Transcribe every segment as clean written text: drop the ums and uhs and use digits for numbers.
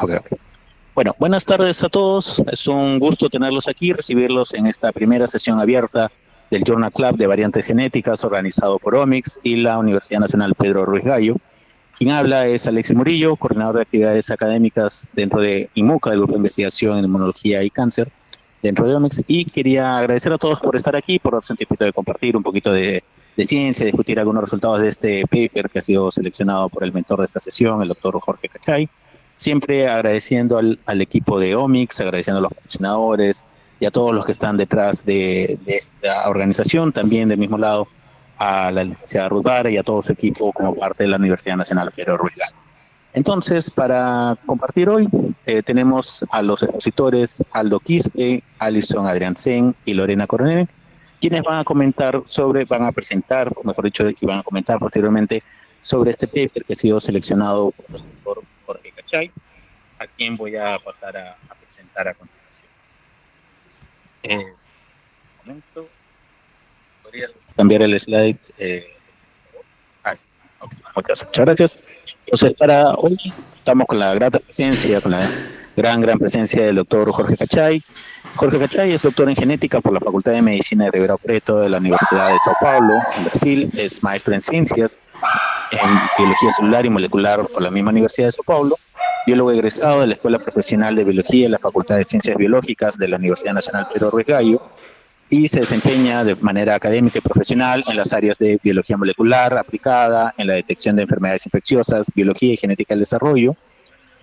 Ok, ok. Bueno, buenas tardes a todos. Es un gusto tenerlos aquí, recibirlos en esta primera sesión abierta del Journal Club de Variantes Genéticas organizado por Omics y la Universidad Nacional Pedro Ruiz Gallo. Quien habla es Alexis Murillo, coordinador de actividades académicas dentro de IMUCA, del Grupo de Investigación en Inmunología y Cáncer, dentro de Omics. Y quería agradecer a todos por estar aquí, por darse un tiempo de compartir un poquito de ciencia, discutir algunos resultados de este paper que ha sido seleccionado por el mentor de esta sesión, el doctor Jorge Cachay. Siempre agradeciendo al equipo de Omics, agradeciendo a los patrocinadores y a todos los que están detrás de esta organización, también del mismo lado a la licenciada Ruth Vara y a todo su equipo como parte de la Universidad Nacional Pedro Ruiz Gallo. Entonces, para compartir hoy, tenemos a los expositores Aldo Quispe, Alison Adriansen y Lorena Coronel, quienes van a presentar, o mejor dicho, y van a comentar posteriormente sobre este paper que ha sido seleccionado por Jorge Cachay, a quien voy a pasar a presentar a continuación. Un momento. ¿Podrías cambiar el slide? Okay, muchas gracias. Entonces, para hoy estamos con la grata presencia, con la gran presencia del doctor Jorge Cachay. Jorge Cachay es doctor en genética por la Facultad de Medicina de Ribeirão Preto de la Universidad de Sao Paulo, en Brasil. Es maestro en ciencias, en biología celular y molecular por la misma Universidad de Sao Paulo. Biólogo egresado de la Escuela Profesional de Biología de la Facultad de Ciencias Biológicas de la Universidad Nacional Pedro Ruiz Gallo, y se desempeña de manera académica y profesional en las áreas de biología molecular aplicada, en la detección de enfermedades infecciosas, biología y genética del desarrollo,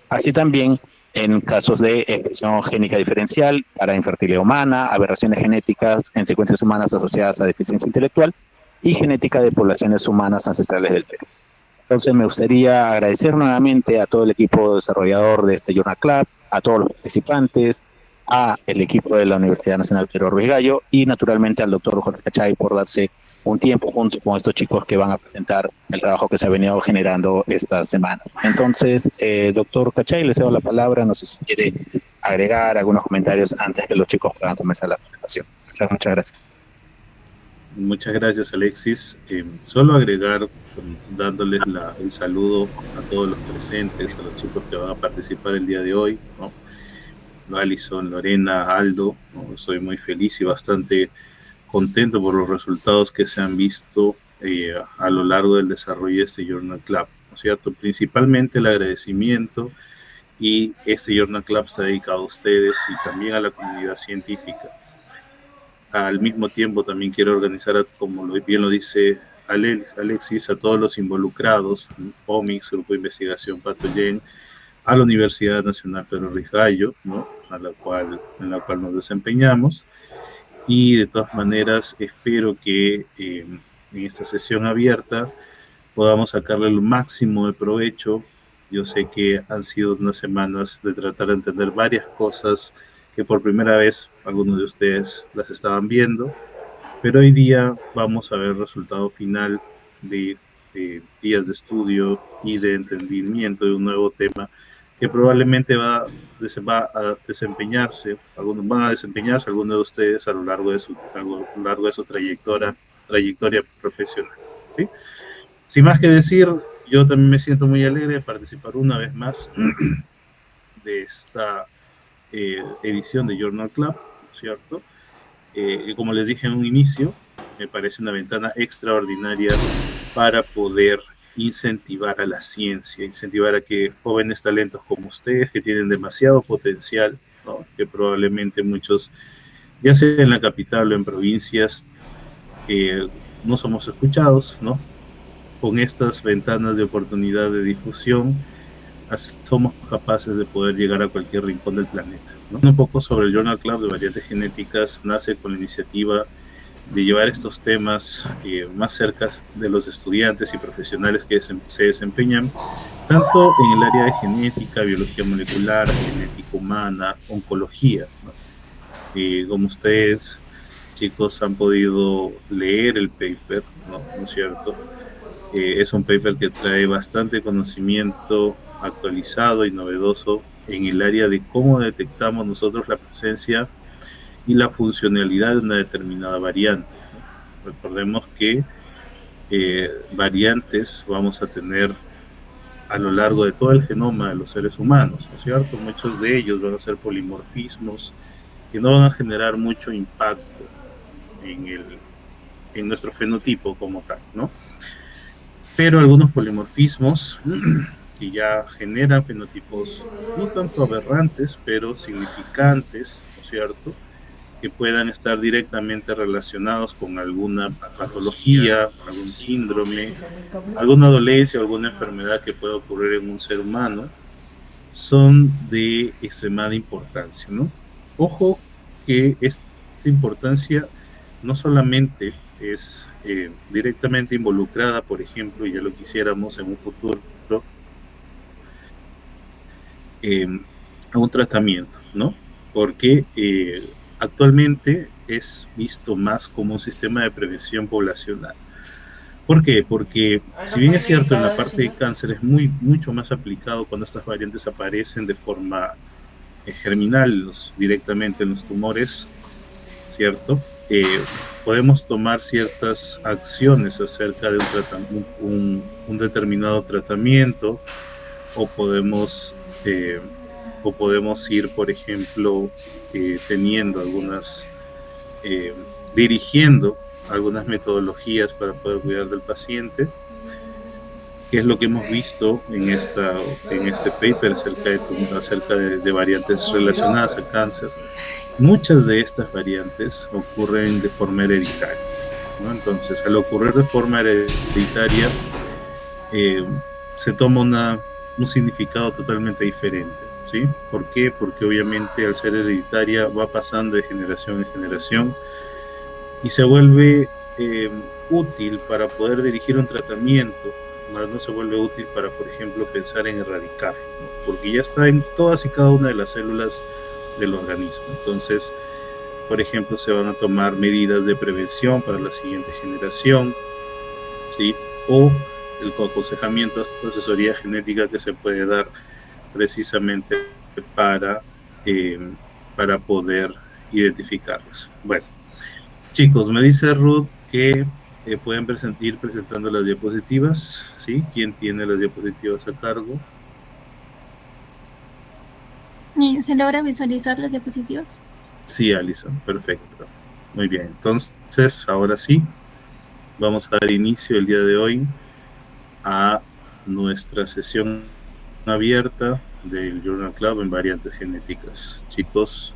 así también en casos de expresión génica diferencial para infertilidad humana, aberraciones genéticas en secuencias humanas asociadas a deficiencia intelectual y genética de poblaciones humanas ancestrales del Perú. Entonces me gustaría agradecer nuevamente a todo el equipo desarrollador de este Journal Club, a todos los participantes, a el equipo de la Universidad Nacional Pedro Ruiz Gallo y naturalmente al doctor Jorge Cachay por darse un tiempo junto con estos chicos que van a presentar el trabajo que se ha venido generando estas semanas. Entonces, doctor Cachay, le cedo la palabra, no sé si quiere agregar algunos comentarios antes que los chicos puedan comenzar la presentación. Muchas gracias. Muchas gracias, Alexis. Solo agregar, dándoles el saludo a todos los presentes, a los chicos que van a participar el día de hoy, ¿no? Alison, Lorena, Aldo, ¿no? Soy muy feliz y bastante contento por los resultados que se han visto a lo largo del desarrollo de este Journal Club, ¿no es cierto? Principalmente el agradecimiento, y este Journal Club está dedicado a ustedes y también a la comunidad científica. Al mismo tiempo también quiero organizar, como bien lo dice Alexis, a todos los involucrados, Omics, Grupo de Investigación Pathogen, a la Universidad Nacional Pedro Ruiz Gallo, ¿no? en la cual nos desempeñamos, y de todas maneras espero que en esta sesión abierta podamos sacarle el máximo de provecho. Yo sé que han sido unas semanas de tratar de entender varias cosas que por primera vez algunos de ustedes las estaban viendo, pero hoy día vamos a ver el resultado final de días de estudio y de entendimiento de un nuevo tema que probablemente va a desempeñarse, algunos van a desempeñarse, algunos de ustedes a lo largo de su trayectoria profesional, ¿sí? Sin más que decir, yo también me siento muy alegre de participar una vez más de esta edición de Journal Club, ¿cierto? Y como les dije en un inicio, me parece una ventana extraordinaria para poder incentivar a la ciencia, incentivar a que jóvenes talentos como ustedes, que tienen demasiado potencial, ¿no? Que probablemente muchos, ya sea en la capital o en provincias, no somos escuchados, ¿no? Con estas ventanas de oportunidad de difusión, somos capaces de poder llegar a cualquier rincón del planeta, ¿no? Un poco sobre el Journal Club de Variantes Genéticas nace con la iniciativa de llevar estos temas más cerca de los estudiantes y profesionales que se desempeñan tanto en el área de genética, biología molecular, genética humana, oncología, ¿no? Como ustedes, chicos, han podido leer el paper, ¿no es cierto? Es un paper que trae bastante conocimiento actualizado y novedoso en el área de cómo detectamos nosotros la presencia y la funcionalidad de una determinada variante, ¿no? Recordemos que variantes vamos a tener a lo largo de todo el genoma de los seres humanos, ¿no es cierto? Muchos de ellos van a ser polimorfismos que no van a generar mucho impacto en nuestro fenotipo como tal, ¿no? Pero algunos polimorfismos que ya generan fenotipos no tanto aberrantes, pero significantes, ¿no es cierto?, que puedan estar directamente relacionados con alguna patología, algún síndrome, alguna dolencia, alguna enfermedad que pueda ocurrir en un ser humano, son de extremada importancia, ¿no? Ojo que esta importancia no solamente es directamente involucrada, por ejemplo, y ya lo quisiéramos en un futuro, a un tratamiento, ¿no? Porque actualmente es visto más como un sistema de prevención poblacional. ¿Por qué? Porque si bien es cierto, en la parte de cáncer es mucho más aplicado cuando estas variantes aparecen de forma germinal, directamente en los tumores, ¿cierto? Podemos tomar ciertas acciones acerca de un determinado tratamiento, o podemos ir, por ejemplo, dirigiendo algunas metodologías para poder cuidar del paciente, que es lo que hemos visto en este paper acerca de variantes relacionadas al cáncer. Muchas de estas variantes ocurren de forma hereditaria, ¿no? Entonces, al ocurrir de forma hereditaria, se toma un significado totalmente diferente, ¿sí? ¿Por qué? Porque obviamente al ser hereditaria va pasando de generación en generación y se vuelve útil para poder dirigir un tratamiento, más no se vuelve útil para, por ejemplo, pensar en erradicarlo, ¿no? Porque ya está en todas y cada una de las células del organismo. Entonces, por ejemplo, se van a tomar medidas de prevención para la siguiente generación, ¿sí? O el aconsejamiento, asesoría genética que se puede dar precisamente para poder identificarlos. Bueno, chicos, me dice Ruth que pueden ir presentando las diapositivas, ¿sí? ¿Quién tiene las diapositivas a cargo? ¿Se logra visualizar las diapositivas? Sí, Alison, perfecto. Muy bien, entonces, ahora sí, vamos a dar inicio el día de hoy a nuestra sesión abierta del Journal Club en variantes genéticas. Chicos,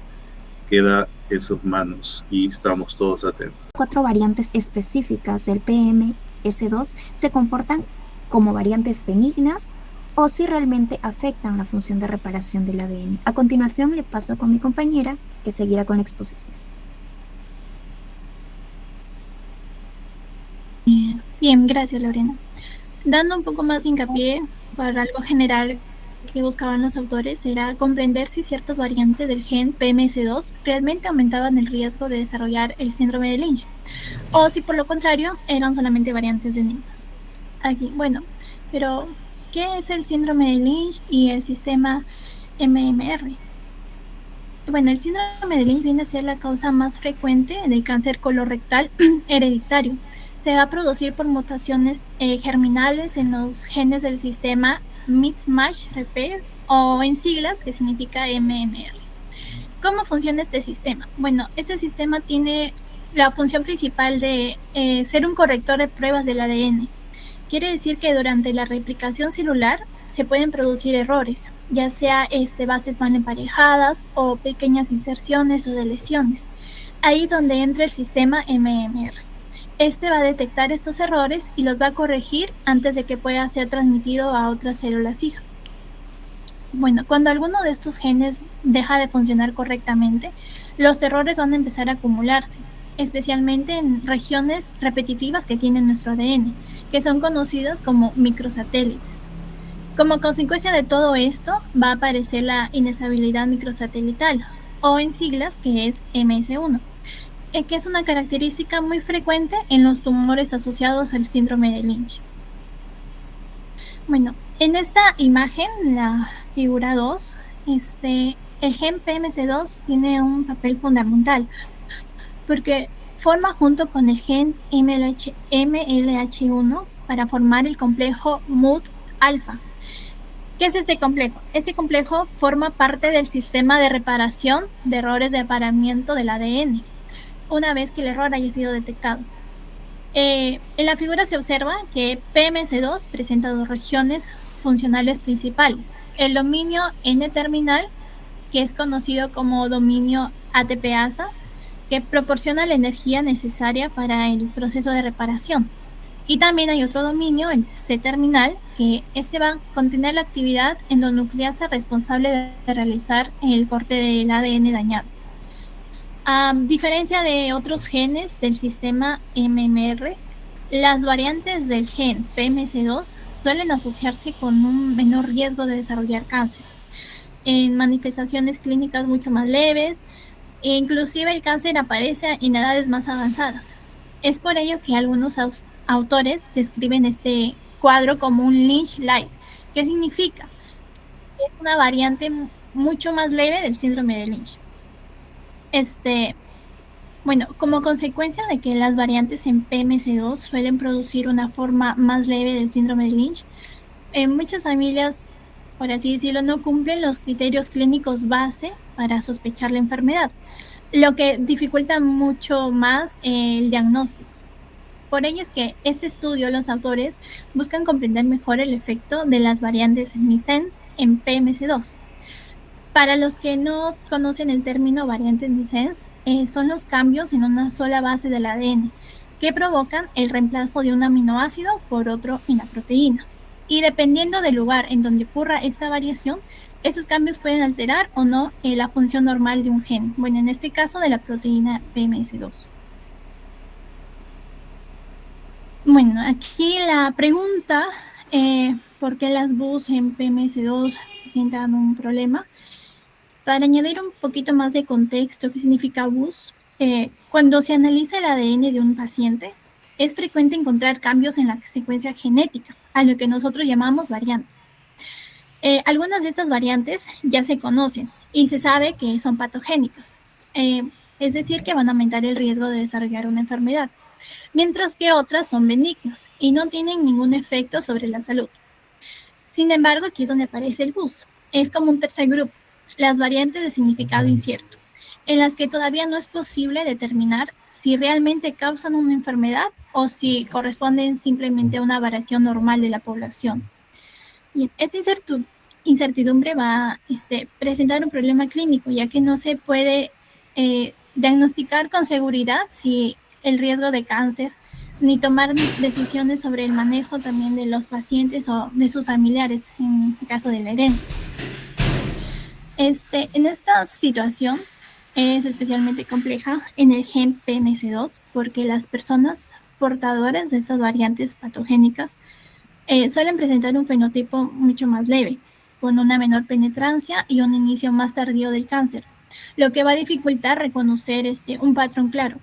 queda en sus manos y estamos todos atentos. 4 variantes específicas del PMS2 se comportan como variantes benignas o si realmente afectan la función de reparación del ADN. A continuación le paso con mi compañera que seguirá con la exposición. Bien, gracias Lorena. Dando un poco más de hincapié para algo general que buscaban los autores era comprender si ciertas variantes del gen PMS2 realmente aumentaban el riesgo de desarrollar el síndrome de Lynch, o si por lo contrario eran solamente variantes benignas. Aquí, bueno, pero ¿qué es el síndrome de Lynch y el sistema MMR? Bueno, el síndrome de Lynch viene a ser la causa más frecuente del cáncer colorectal hereditario. Se va a producir por mutaciones germinales en los genes del sistema Mismatch Repair, o en siglas que significa MMR. ¿Cómo funciona este sistema? Bueno, este sistema tiene la función principal de ser un corrector de pruebas del ADN. Quiere decir que durante la replicación celular se pueden producir errores, ya sea bases mal emparejadas o pequeñas inserciones o deleciones. Ahí es donde entra el sistema MMR. Va a detectar estos errores y los va a corregir antes de que pueda ser transmitido a otras células hijas. Bueno, cuando alguno de estos genes deja de funcionar correctamente, los errores van a empezar a acumularse, especialmente en regiones repetitivas que tiene nuestro ADN, que son conocidas como microsatélites. Como consecuencia de todo esto, va a aparecer la inestabilidad microsatelital, o en siglas que es MS1. Que es una característica muy frecuente en los tumores asociados al síndrome de Lynch. Bueno, en esta imagen, la figura 2, el gen PMS2 tiene un papel fundamental porque forma junto con el gen MLH1 para formar el complejo MUT alfa. ¿Qué es este complejo? Este complejo forma parte del sistema de reparación de errores de apareamiento del ADN, una vez que el error haya sido detectado. En la figura se observa que PMS2 presenta dos regiones funcionales principales. El dominio N-terminal, que es conocido como dominio ATPasa, que proporciona la energía necesaria para el proceso de reparación. Y también hay otro dominio, el C-terminal, que este va a contener la actividad endonucleasa responsable de realizar el corte del ADN dañado. A diferencia de otros genes del sistema MMR, las variantes del gen PMS2 suelen asociarse con un menor riesgo de desarrollar cáncer, en manifestaciones clínicas mucho más leves, e inclusive el cáncer aparece en edades más avanzadas. Es por ello que algunos autores describen este cuadro como un Lynch-like. ¿Qué significa? Es una variante mucho más leve del síndrome de Lynch. Bueno, como consecuencia de que las variantes en PMS2 suelen producir una forma más leve del síndrome de Lynch, muchas familias, por así decirlo, no cumplen los criterios clínicos base para sospechar la enfermedad, lo que dificulta mucho más el diagnóstico. Por ello es que este estudio, los autores buscan comprender mejor el efecto de las variantes missense en PMS2. Para los que no conocen el término variantes missense, son los cambios en una sola base del ADN que provocan el reemplazo de un aminoácido por otro en la proteína. Y dependiendo del lugar en donde ocurra esta variación, esos cambios pueden alterar o no la función normal de un gen. Bueno, en este caso de la proteína PMS2. Bueno, aquí la pregunta, ¿por qué las BUS en PMS2 presentan un problema? Para añadir un poquito más de contexto, ¿qué significa BUS? Cuando se analiza el ADN de un paciente, es frecuente encontrar cambios en la secuencia genética, a lo que nosotros llamamos variantes. Algunas de estas variantes ya se conocen y se sabe que son patogénicas, es decir, que van a aumentar el riesgo de desarrollar una enfermedad, mientras que otras son benignas y no tienen ningún efecto sobre la salud. Sin embargo, aquí es donde aparece el BUS. Es como un tercer grupo, las variantes de significado incierto, en las que todavía no es posible determinar si realmente causan una enfermedad o si corresponden simplemente a una variación normal de la población. Y esta incertidumbre va a presentar un problema clínico, ya que no se puede diagnosticar con seguridad si el riesgo de cáncer, ni tomar decisiones sobre el manejo también de los pacientes o de sus familiares en el caso de la herencia. En esta situación es especialmente compleja en el gen PMS2 porque las personas portadoras de estas variantes patogénicas suelen presentar un fenotipo mucho más leve, con una menor penetrancia y un inicio más tardío del cáncer, lo que va a dificultar reconocer un patrón claro.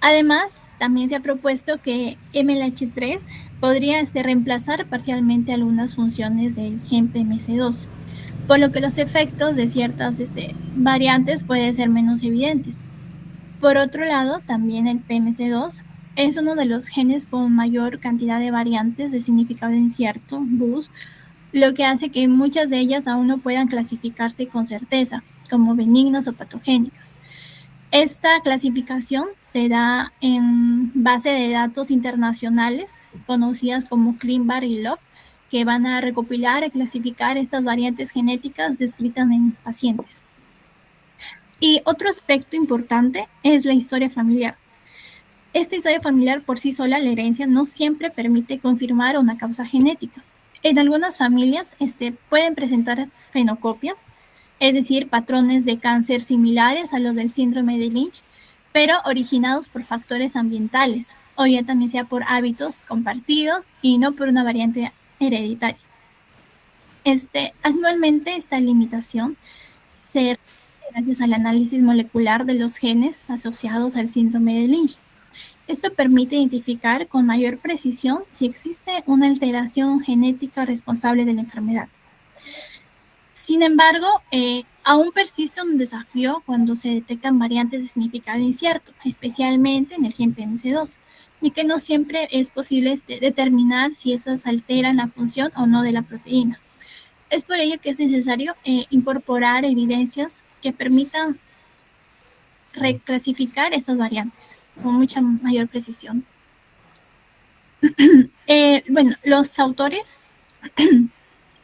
Además, también se ha propuesto que MLH3 podría reemplazar parcialmente algunas funciones del gen PMS2, por lo que los efectos de ciertas variantes pueden ser menos evidentes. Por otro lado, también el PMS2 es uno de los genes con mayor cantidad de variantes de significado incierto, BUS, lo que hace que muchas de ellas aún no puedan clasificarse con certeza como benignas o patogénicas. Esta clasificación se da en base de datos internacionales conocidas como ClinVar y LOG, que van a recopilar y clasificar estas variantes genéticas descritas en pacientes. Y otro aspecto importante es la historia familiar. Esta historia familiar por sí sola, la herencia, no siempre permite confirmar una causa genética. En algunas familias pueden presentar fenocopias, es decir, patrones de cáncer similares a los del síndrome de Lynch, pero originados por factores ambientales, o ya también sea por hábitos compartidos y no por una variante hereditaria. Actualmente esta limitación se reduce gracias al análisis molecular de los genes asociados al síndrome de Lynch. Esto permite identificar con mayor precisión si existe una alteración genética responsable de la enfermedad. Sin embargo, aún persiste un desafío cuando se detectan variantes de significado incierto, especialmente en el gen PMS2, y que no siempre es posible determinar si estas alteran la función o no de la proteína. Es por ello que es necesario incorporar evidencias que permitan reclasificar estas variantes con mucha mayor precisión. Bueno, los autores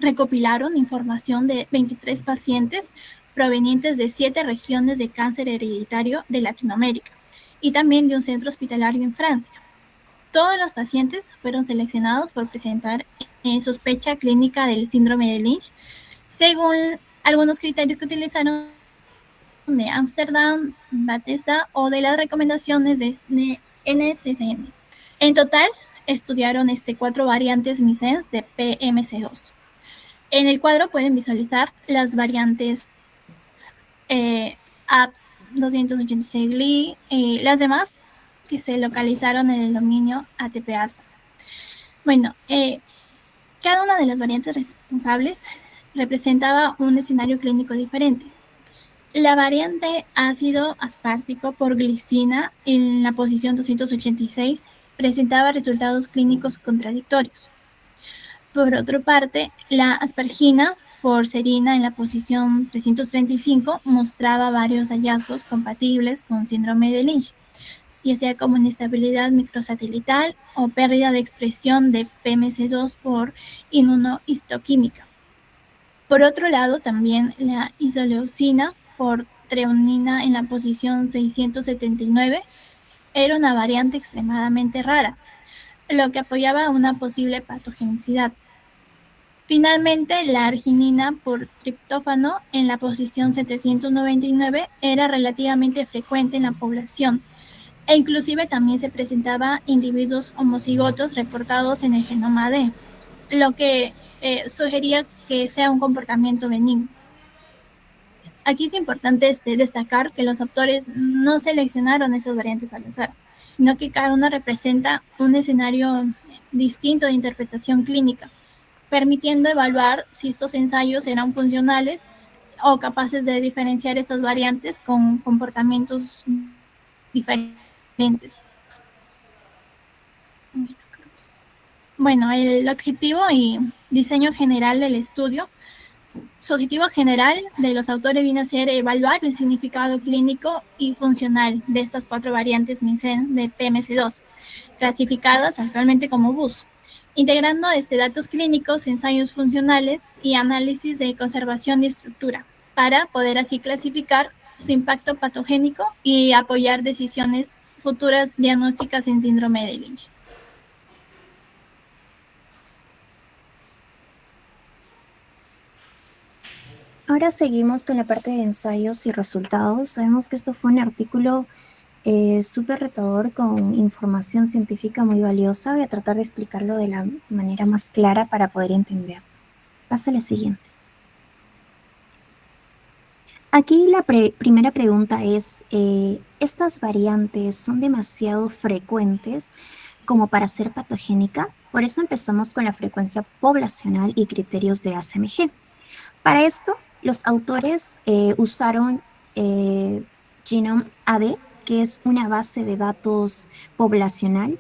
recopilaron información de 23 pacientes provenientes de 7 regiones de cáncer hereditario de Latinoamérica y también de un centro hospitalario en Francia. Todos los pacientes fueron seleccionados por presentar sospecha clínica del síndrome de Lynch, según algunos criterios que utilizaron de Ámsterdam, Bethesda o de las recomendaciones de NCCN. En total, estudiaron 4 variantes missense de PMC2. En el cuadro pueden visualizar las variantes APS 286 Li, las demás que se localizaron en el dominio ATPase. Bueno, cada una de las variantes responsables representaba un escenario clínico diferente. La variante ácido aspartico por glicina en la posición 286 presentaba resultados clínicos contradictorios. Por otra parte, la aspargina por serina en la posición 335 mostraba varios hallazgos compatibles con síndrome de Lynch, ya sea como inestabilidad microsatelital o pérdida de expresión de PMC2 por inmunohistoquímica. Por otro lado, también la isoleucina por treonina en la posición 679 era una variante extremadamente rara, lo que apoyaba una posible patogenicidad. Finalmente, la arginina por triptófano en la posición 799 era relativamente frecuente en la población, e inclusive también se presentaba individuos homocigotos reportados en el genoma D, lo que sugería que sea un comportamiento benigno. Aquí es importante destacar que los autores no seleccionaron esas variantes al azar, sino que cada una representa un escenario distinto de interpretación clínica, permitiendo evaluar si estos ensayos eran funcionales o capaces de diferenciar estas variantes con comportamientos diferentes. Bueno, el objetivo y diseño general del estudio. Su objetivo general de los autores viene a ser evaluar el significado clínico y funcional de estas 4 variantes missense de PMC2, clasificadas actualmente como BUS, integrando datos clínicos, ensayos funcionales y análisis de conservación y estructura, para poder así clasificar su impacto patogénico y apoyar decisiones futuras diagnósticas en síndrome de Lynch. Ahora seguimos con la parte de ensayos y resultados. Sabemos que esto fue un artículo súper retador con información científica muy valiosa. Voy a tratar de explicarlo de la manera más clara para poder entender. Pasa a la siguiente. Aquí la primera pregunta es, ¿estas variantes son demasiado frecuentes como para ser patogénica? Por eso empezamos con la frecuencia poblacional y criterios de ACMG. Para esto, los autores usaron GenomeAD, que es una base de datos poblacional.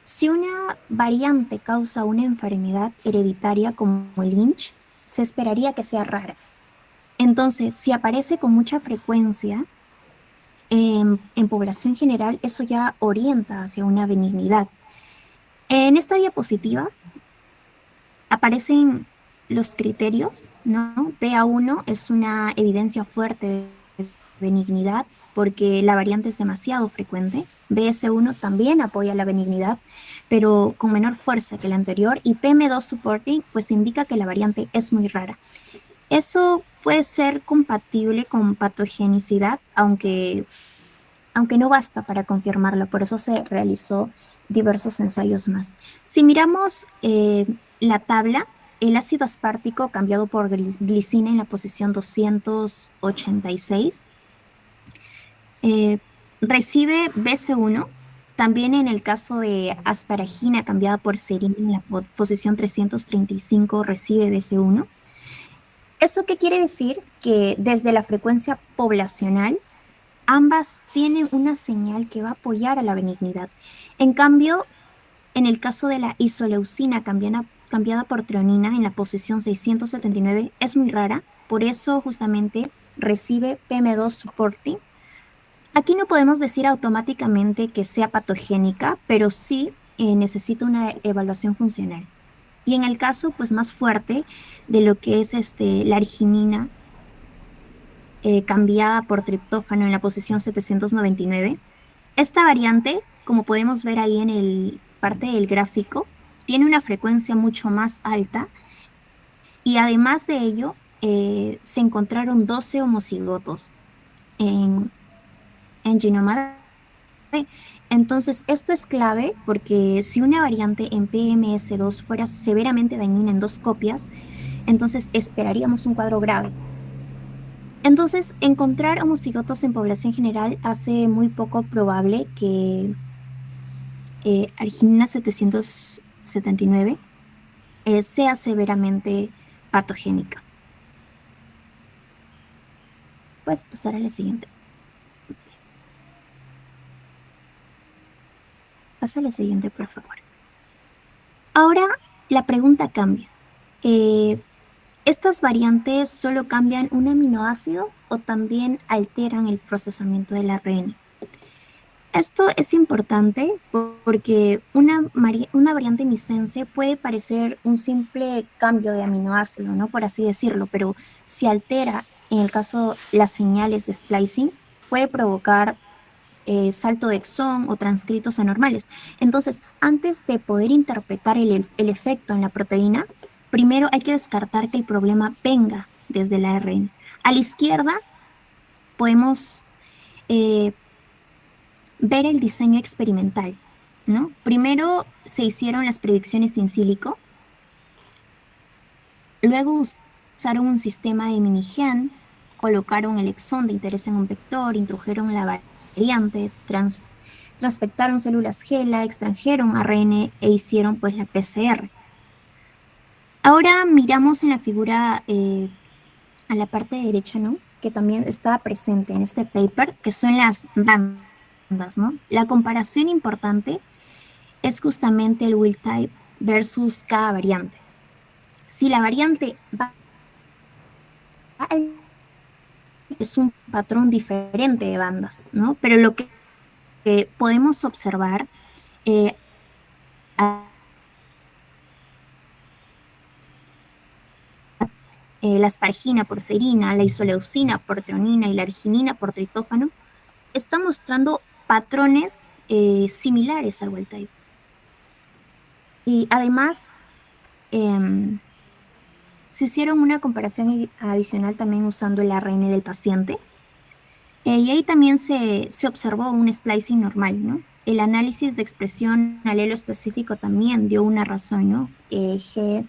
Si una variante causa una enfermedad hereditaria como Lynch, se esperaría que sea rara. Entonces, si aparece con mucha frecuencia en población general, eso ya orienta hacia una benignidad. En esta diapositiva aparecen los criterios, ¿no? BA1 es una evidencia fuerte de benignidad porque la variante es demasiado frecuente. BS1 también apoya la benignidad, pero con menor fuerza que la anterior. Y PM2 supporting, pues indica que la variante es muy rara. Eso puede ser compatible con patogenicidad, aunque no basta para confirmarlo. Por eso se realizó diversos ensayos más. Si miramos la tabla, el ácido aspartico cambiado por glicina en la posición 286 recibe BC1. También en el caso de asparagina cambiada por serina en la posición 335 recibe BC1. ¿Eso qué quiere decir? Que desde la frecuencia poblacional, ambas tienen una señal que va a apoyar a la benignidad. En cambio, en el caso de la isoleucina cambiada por treonina en la posición 679 es muy rara, por eso justamente recibe PM2 supporting. Aquí no podemos decir automáticamente que sea patogénica, pero sí necesita una evaluación funcional. Y en el caso pues más fuerte de lo que es la arginina cambiada por triptófano en la posición 799, esta variante, como podemos ver ahí en el parte del gráfico, tiene una frecuencia mucho más alta y además de ello se encontraron 12 homocigotos en genoma D. Entonces, esto es clave porque si una variante en PMS2 fuera severamente dañina en 2 copias, entonces esperaríamos un cuadro grave. Entonces, encontrar homocigotos en población general hace muy poco probable que arginina 779 sea severamente patogénica. Puedes pasar a la siguiente. Pasa a la siguiente, por favor. Ahora la pregunta cambia. ¿Estas variantes solo cambian un aminoácido o también alteran el procesamiento del ARN? Esto es importante porque una variante missense puede parecer un simple cambio de aminoácido, ¿no? Por así decirlo, pero si altera, en el caso las señales de splicing, puede provocar salto de exón o transcritos anormales. Entonces, antes de poder interpretar el efecto en la proteína, primero hay que descartar que el problema venga desde el ARN. A la izquierda podemos ver el diseño experimental, ¿no? Primero se hicieron las predicciones in silico, luego usaron un sistema de minigen, colocaron el exón de interés en un vector, introdujeron la variante, transfectaron células GELA, extrajeron ARN e hicieron pues la PCR. Ahora miramos en la figura a la parte derecha, ¿no? Que también está presente en este paper, que son las bandas, ¿no? La comparación importante es justamente el wild type versus cada variante. Si la variante es un patrón diferente de bandas, ¿no? Pero lo que podemos observar la aspargina por serina, la isoleucina por treonina y la arginina por triptófano, está mostrando patrones similares al wild type. Y además, se hicieron una comparación adicional también usando el ARN del paciente. Y ahí también se observó un splicing normal, ¿no? El análisis de expresión alelo específico también dio una razón, ¿no? G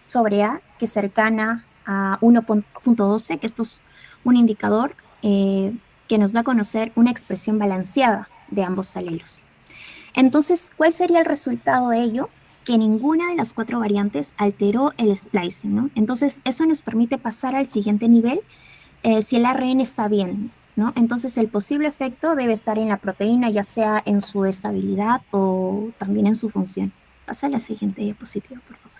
sobre A, que es cercana a 1.12, que esto es un indicador que nos da a conocer una expresión balanceada de ambos alelos. Entonces, ¿cuál sería el resultado de ello? Que ninguna de las 4 variantes alteró el splicing, ¿no? Entonces, eso nos permite pasar al siguiente nivel si el ARN está bien, ¿no? Entonces, el posible efecto debe estar en la proteína, ya sea en su estabilidad o también en su función. Pasa a la siguiente diapositiva, por favor.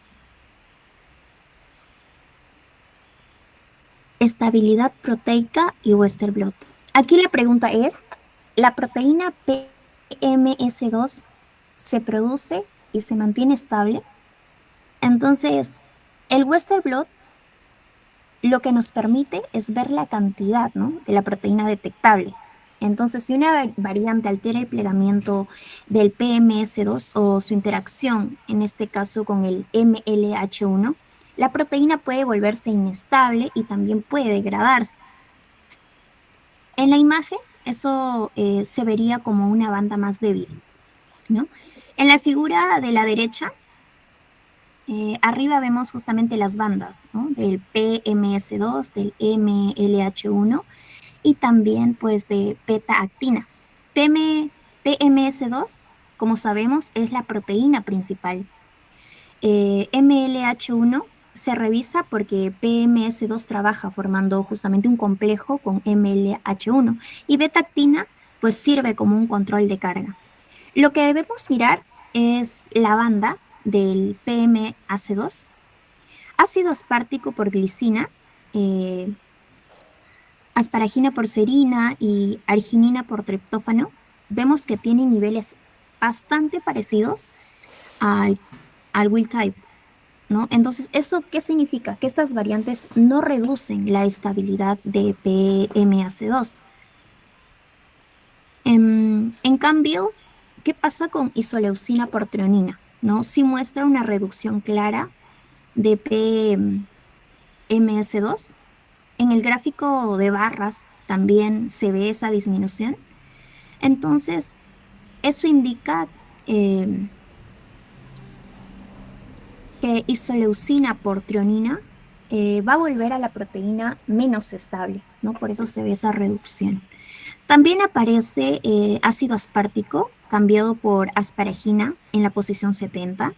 Estabilidad proteica y Western blot. Aquí la pregunta es, ¿la proteína PMS2 se produce y se mantiene estable? Entonces, el Western blot lo que nos permite es ver la cantidad, ¿no?, de la proteína detectable. Entonces, si una variante altera el plegamiento del PMS2 o su interacción, en este caso con el MLH1, la proteína puede volverse inestable y también puede degradarse. En la imagen, eso se vería como una banda más débil, ¿no? En la figura de la derecha, arriba vemos justamente las bandas, ¿no?, del PMS2, del MLH1 y también pues de beta-actina. PMS2, como sabemos, es la proteína principal. MLH1 se revisa porque PMS2 trabaja formando justamente un complejo con MLH1 y beta-actina pues sirve como un control de carga. Lo que debemos mirar es la banda del PMAC2, ácido aspartico por glicina, asparagina por serina y arginina por triptófano, vemos que tienen niveles bastante parecidos al wild type, ¿no? Entonces, ¿eso qué significa? Que estas variantes no reducen la estabilidad de PMAC2. En cambio, ¿qué pasa con isoleucina por treonina? ¿No? Sí muestra una reducción clara de PMS2. En el gráfico de barras también se ve esa disminución. Entonces, eso indica que isoleucina por treonina va a volver a la proteína menos estable, ¿no? Por eso se ve esa reducción. También aparece ácido aspartico cambiado por asparagina en la posición 70,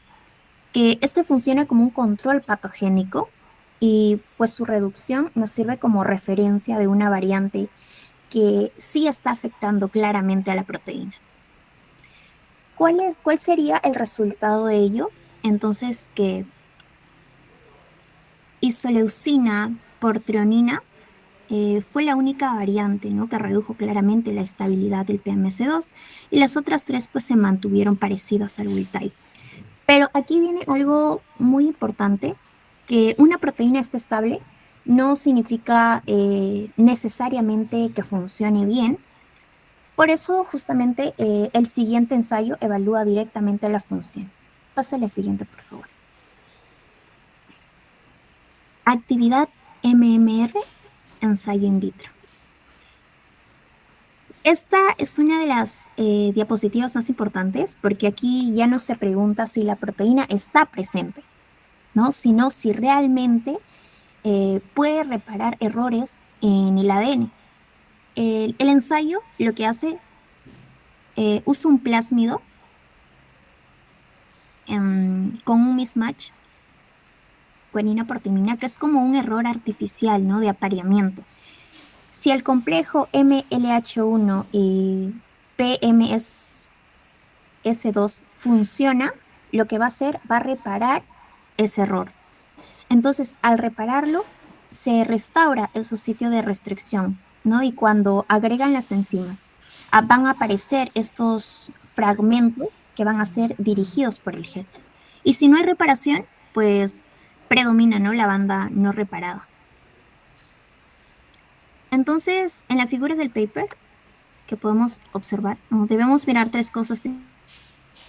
que este funciona como un control patogénico y pues su reducción nos sirve como referencia de una variante que sí está afectando claramente a la proteína. ¿Cuál sería el resultado de ello? Entonces, que isoleucina por treonina fue la única variante, ¿no?, que redujo claramente la estabilidad del PMS2 y las otras tres pues se mantuvieron parecidas al wild type. Pero aquí viene algo muy importante, que una proteína esté estable no significa necesariamente que funcione bien. Por eso justamente el siguiente ensayo evalúa directamente la función. Pásale al siguiente, por favor. Actividad MMR, ensayo in vitro. Esta es una de las diapositivas más importantes porque aquí ya no se pregunta si la proteína está presente, ¿no?, sino si realmente puede reparar errores en el ADN. El ensayo lo que hace, usa un plásmido con un mismatch, guanina por timina, que es como un error artificial, ¿no?, de apareamiento. Si el complejo MLH1 y PMS2 funciona, lo que va a hacer va a reparar ese error. Entonces, al repararlo, se restaura esos sitios de restricción, ¿no? Y cuando agregan las enzimas, van a aparecer estos fragmentos que van a ser dirigidos por el gel. Y si no hay reparación, pues predomina, ¿no?, la banda no reparada. Entonces, en la figura del paper que podemos observar, ¿no?, debemos mirar tres cosas.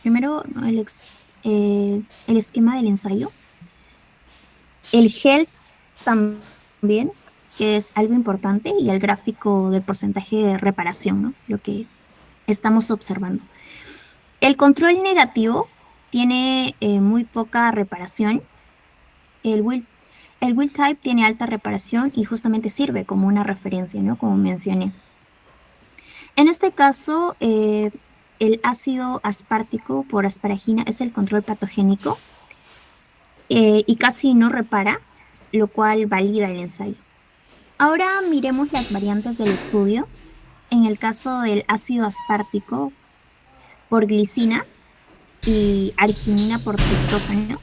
Primero, ¿no?, el esquema del ensayo. El gel también, que es algo importante, y el gráfico del porcentaje de reparación, ¿no?, lo que estamos observando. El control negativo tiene muy poca reparación. El wild type tiene alta reparación y justamente sirve como una referencia, ¿no?, como mencioné. En este caso, el ácido aspartico por asparagina es el control patogénico y casi no repara, lo cual valida el ensayo. Ahora miremos las variantes del estudio. En el caso del ácido aspartico por glicina y arginina por triptófano,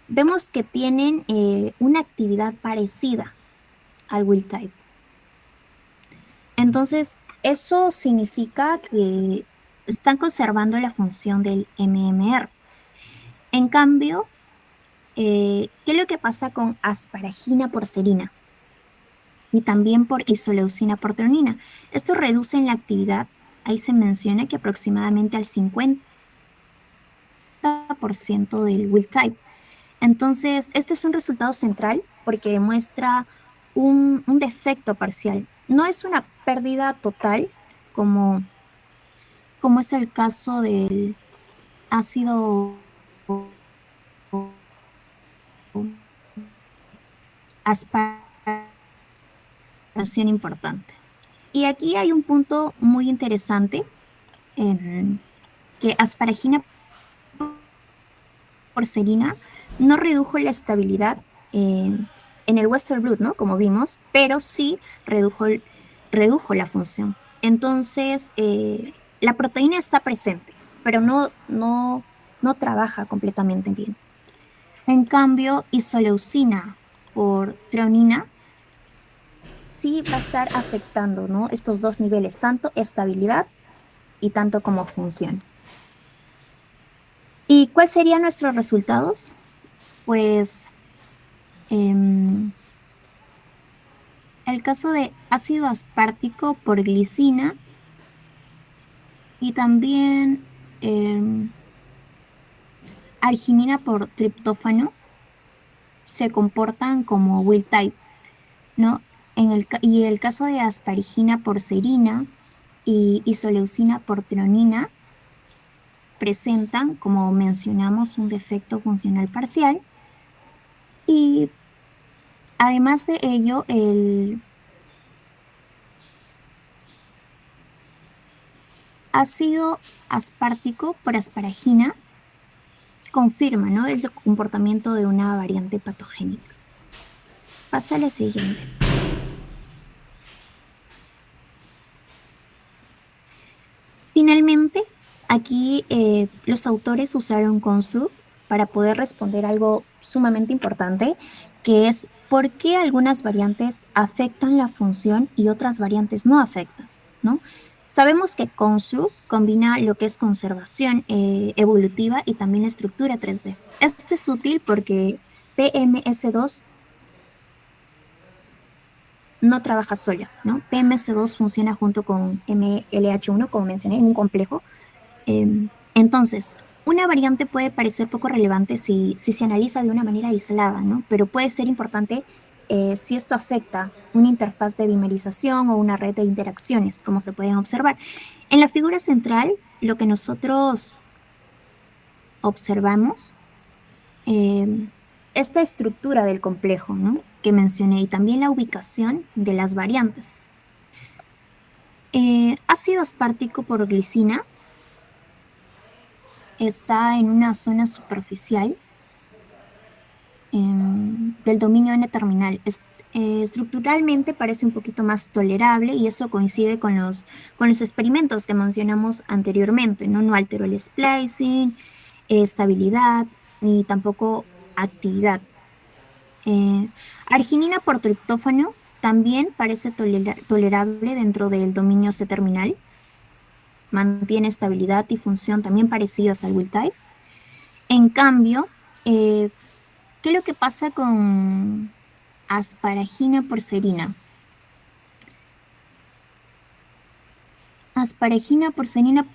vemos que tienen una actividad parecida al wild type. Entonces, eso significa que están conservando la función del MMR. En cambio, ¿qué es lo que pasa con asparagina por serina? Y también por isoleucina por treonina. Estos reducen la actividad, ahí se menciona que aproximadamente al 50% del wild type. Entonces, este es un resultado central porque demuestra un defecto parcial. No es una pérdida total, como es el caso del ácido asparagina, importante. Y aquí hay un punto muy interesante, que asparagina por serina no redujo la estabilidad en el Western blot, ¿no?, como vimos, pero sí redujo la función. Entonces, la proteína está presente, pero no no trabaja completamente bien. En cambio, isoleucina por treonina sí va a estar afectando, ¿no?, estos dos niveles, tanto estabilidad y tanto como función. ¿Y cuáles serían nuestros resultados? Pues el caso de ácido aspartico por glicina y también arginina por triptófano se comportan como wild type, ¿no? Y el caso de asparigina por serina y isoleucina por treonina presentan, como mencionamos, un defecto funcional parcial. Y además de ello, el ácido aspartico por asparagina confirma, ¿no?, el comportamiento de una variante patogénica. Pasa a la siguiente. Finalmente, aquí los autores usaron construct para poder responder algo sumamente importante, que es por qué algunas variantes afectan la función y otras variantes no afectan, ¿no? Sabemos que construct combina lo que es conservación evolutiva y también la estructura 3D. Esto es útil porque PMS2 no trabaja sola, ¿no? PMS2 funciona junto con MLH1, como mencioné, en un complejo. Entonces, una variante puede parecer poco relevante si se analiza de una manera aislada, ¿no? Pero puede ser importante si esto afecta una interfaz de dimerización o una red de interacciones, como se pueden observar. En la figura central, lo que nosotros observamos, esta estructura del complejo, ¿no?, que mencioné, y también la ubicación de las variantes. Ácido aspartico por glicina está en una zona superficial del dominio N-terminal. Estructuralmente parece un poquito más tolerable y eso coincide con los experimentos que mencionamos anteriormente, ¿no? No alteró el splicing, estabilidad ni tampoco actividad. Arginina por triptófano también parece tolerable dentro del dominio C-terminal. Mantiene estabilidad y función también parecidas al wild type. En cambio, ¿qué es lo que pasa con asparagina por serina? Asparagina por serina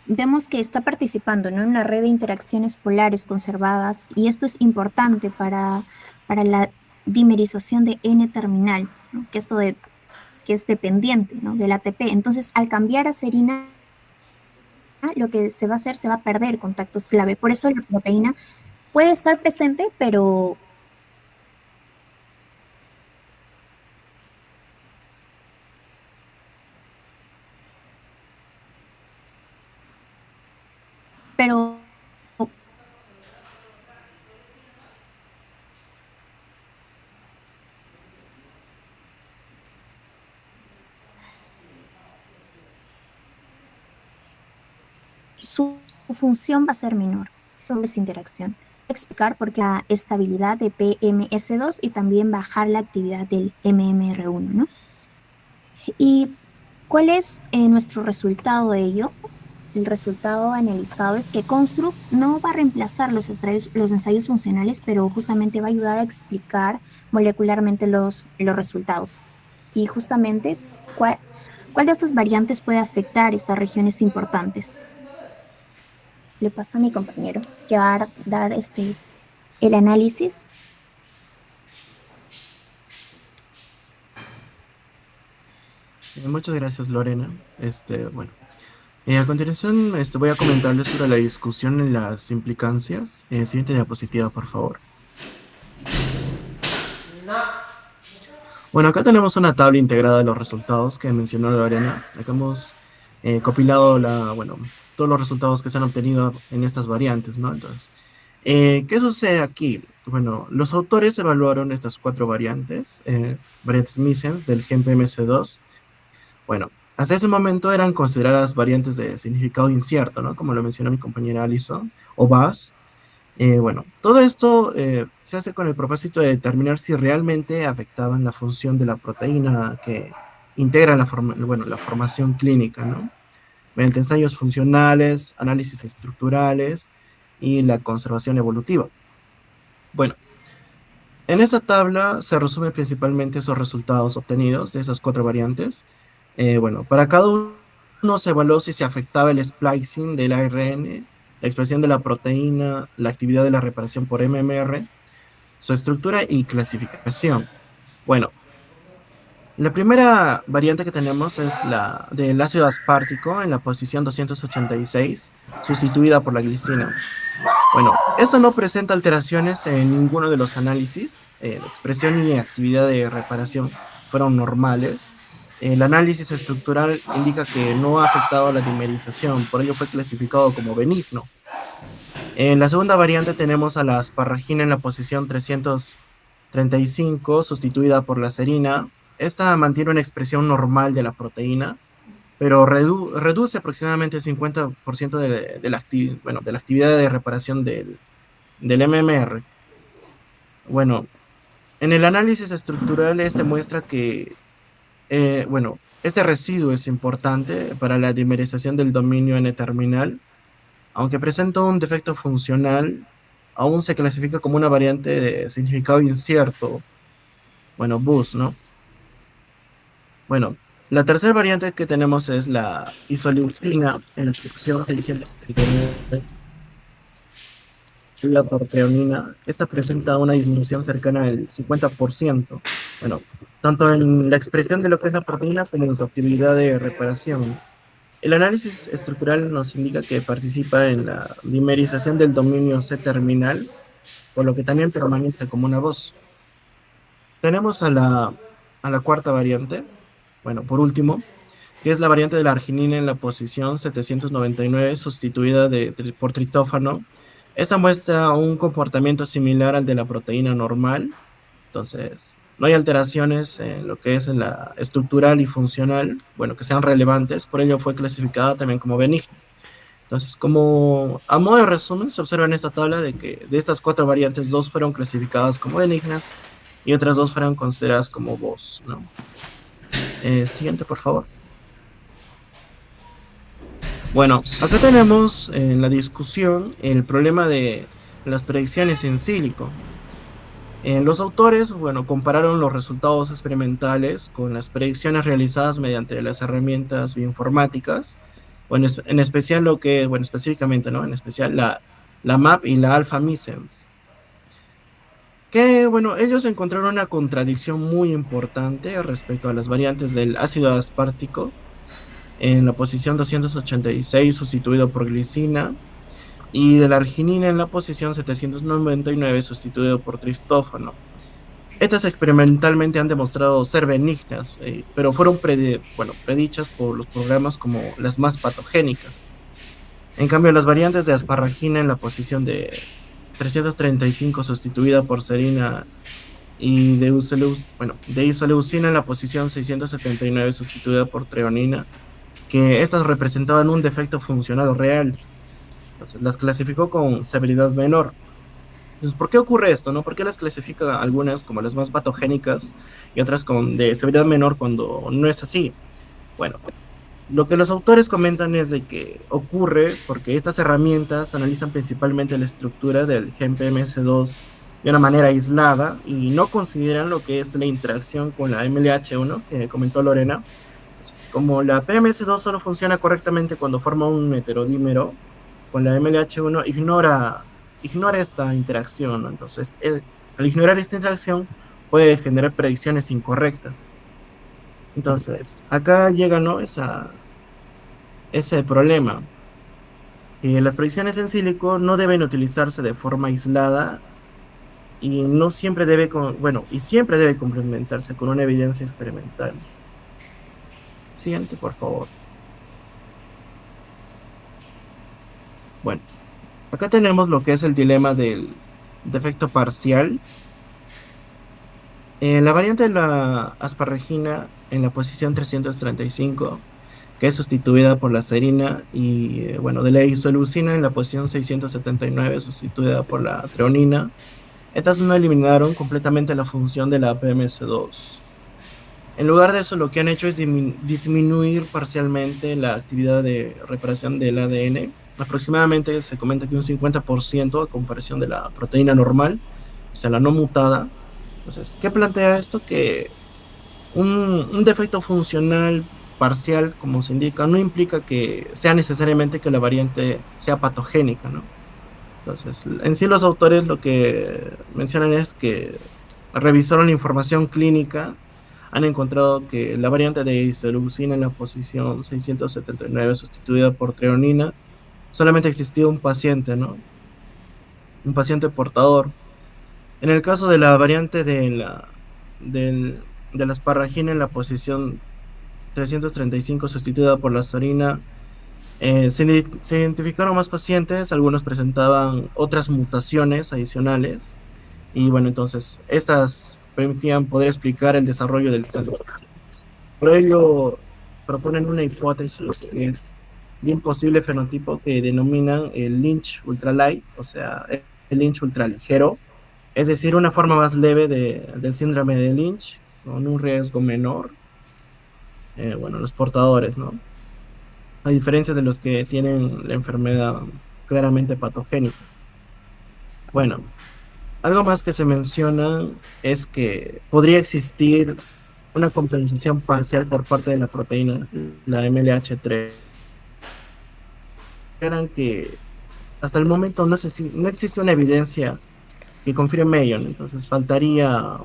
vemos que está participando, ¿no?, en una red de interacciones polares conservadas, y esto es importante para la dimerización de N-terminal, ¿no?, que es dependiente, ¿no?, del ATP. Entonces, al cambiar a serina, lo que se va a hacer, se va a perder contactos clave. Por eso la proteína puede estar presente, pero su función va a ser menor. Esa interacción. Explicar por qué la estabilidad de PMS2 y también bajar la actividad del MMR1, ¿no? ¿Y cuál es nuestro resultado de ello? El resultado analizado es que construct no va a reemplazar los ensayos funcionales, pero justamente va a ayudar a explicar molecularmente los resultados. Y justamente, ¿cuál de estas variantes puede afectar estas regiones importantes? Le paso a mi compañero que va a dar el análisis. Muchas gracias, Lorena. Bueno, a continuación voy a comentarles sobre la discusión en las implicancias. Siguiente diapositiva, por favor. Bueno, acá tenemos una tabla integrada de los resultados que mencionó Lorena. Acá hemos compilado todos los resultados que se han obtenido en estas variantes, ¿no? Entonces, ¿qué sucede aquí? Bueno, los autores evaluaron estas 4 variantes, variantes missense del gen PMS2. Bueno, hasta ese momento eran consideradas variantes de significado incierto, ¿no? Como lo mencionó mi compañera Alison, o VAS. Bueno, todo esto se hace con el propósito de determinar si realmente afectaban la función de la proteína que integra la formación clínica, ¿no? Mediante ensayos funcionales, análisis estructurales y la conservación evolutiva. Bueno, en esta tabla se resumen principalmente esos resultados obtenidos de esas 4 variantes. Bueno, para cada uno se evaluó si se afectaba el splicing del ARN, la expresión de la proteína, la actividad de la reparación por MMR, su estructura y clasificación. Bueno, la primera variante que tenemos es la del ácido aspartico en la posición 286, sustituida por la glicina. Bueno, esta no presenta alteraciones en ninguno de los análisis. La expresión y actividad de reparación fueron normales. El análisis estructural indica que no ha afectado a la dimerización, por ello fue clasificado como benigno. En la segunda variante tenemos a la asparagina en la posición 335, sustituida por la serina. Esta mantiene una expresión normal de la proteína, pero reduce aproximadamente el 50% de la actividad de reparación del MMR. Bueno, en el análisis estructural este muestra que este residuo es importante para la dimerización del dominio N-terminal. Aunque presenta un defecto funcional, aún se clasifica como una variante de significado incierto. Bueno, BUS, ¿no? Bueno, la tercera variante que tenemos es la isoleucina en la expresión 679. La proteonina. Esta presenta una disminución cercana al 50%. Bueno, tanto en la expresión de lo que es la proteína como en su actividad de reparación. El análisis estructural nos indica que participa en la dimerización del dominio C-terminal, por lo que también permanece como una voz. Tenemos a la cuarta variante, bueno, por último, que es la variante de la arginina en la posición 799, sustituida por triptófano. Esta muestra un comportamiento similar al de la proteína normal, entonces no hay alteraciones en lo que es en la estructural y funcional, bueno, que sean relevantes, por ello fue clasificada también como benigna. Entonces, como a modo de resumen, se observa en esta tabla de que de estas 4 variantes, 2 fueron clasificadas como benignas y otras 2 fueron consideradas como VOS, ¿no? Siguiente, por favor. Bueno, acá tenemos en la discusión el problema de las predicciones in silico. Los autores, bueno, compararon los resultados experimentales con las predicciones realizadas mediante las herramientas bioinformáticas, bueno, en especial lo que, bueno, específicamente, ¿no? En especial la MAP y la AlphaMissense. Que, bueno, ellos encontraron una contradicción muy importante respecto a las variantes del ácido aspartico en la posición 286, sustituido por glicina, y de la arginina en la posición 799, sustituido por triptófano. Estas experimentalmente han demostrado ser benignas, pero fueron predichas por los programas como las más patogénicas. En cambio, las variantes de asparagina en la posición de 335, sustituida por serina, y de isoleucina en la posición 679, sustituida por treonina, que estas representaban un defecto funcional real. Entonces, las clasificó con severidad menor. Entonces, ¿por qué ocurre esto, no? ¿Por qué las clasifica algunas como las más patogénicas y otras con de severidad menor cuando no es así? Bueno, lo que los autores comentan es de que ocurre porque estas herramientas analizan principalmente la estructura del gen PMS2 de una manera aislada y no consideran lo que es la interacción con la MLH1 que comentó Lorena. Entonces, como la PMS2 solo funciona correctamente cuando forma un heterodímero, con la MLH1 ignora esta interacción, ¿no? Entonces, al ignorar esta interacción puede generar predicciones incorrectas. Entonces, acá llega, ¿no? ese problema. Las predicciones en sílico no deben utilizarse de forma aislada y no siempre siempre debe complementarse con una evidencia experimental. Siguiente, por favor. Bueno, acá tenemos lo que es el dilema del defecto parcial. La variante de la asparagina en la posición 335 que es sustituida por la serina, y bueno, de la isoleucina en la posición 679, sustituida por la treonina. Estas no eliminaron completamente la función de la PMS2. En lugar de eso, lo que han hecho es disminuir parcialmente la actividad de reparación del ADN. Aproximadamente se comenta que un 50% a comparación de la proteína normal, o sea, la no mutada. Entonces, ¿qué plantea esto? Que un defecto funcional parcial, como se indica, no implica que sea necesariamente que la variante sea patogénica, ¿no? Entonces, en sí los autores lo que mencionan es que revisaron la información clínica, han encontrado que la variante de isoleucina en la posición 679 sustituida por treonina, solamente existía un paciente, ¿no? Un paciente portador. En el caso de la variante de la asparagina en la posición 335 sustituida por la serina, se identificaron más pacientes, algunos presentaban otras mutaciones adicionales, y bueno, entonces estas permitían poder explicar el desarrollo del cáncer. Por ello, proponen una hipótesis que es bien posible fenotipo que denominan el Lynch ultralight, o sea, el Lynch ultraligero, es decir, una forma más leve del síndrome de Lynch, con un riesgo menor, bueno, los portadores, ¿no? A diferencia de los que tienen la enfermedad claramente patogénica. Bueno, algo más que se menciona es que podría existir una compensación parcial por parte de la proteína, la MLH3. Eran que hasta el momento no existe una evidencia que confirme ello, ¿no? Entonces faltaría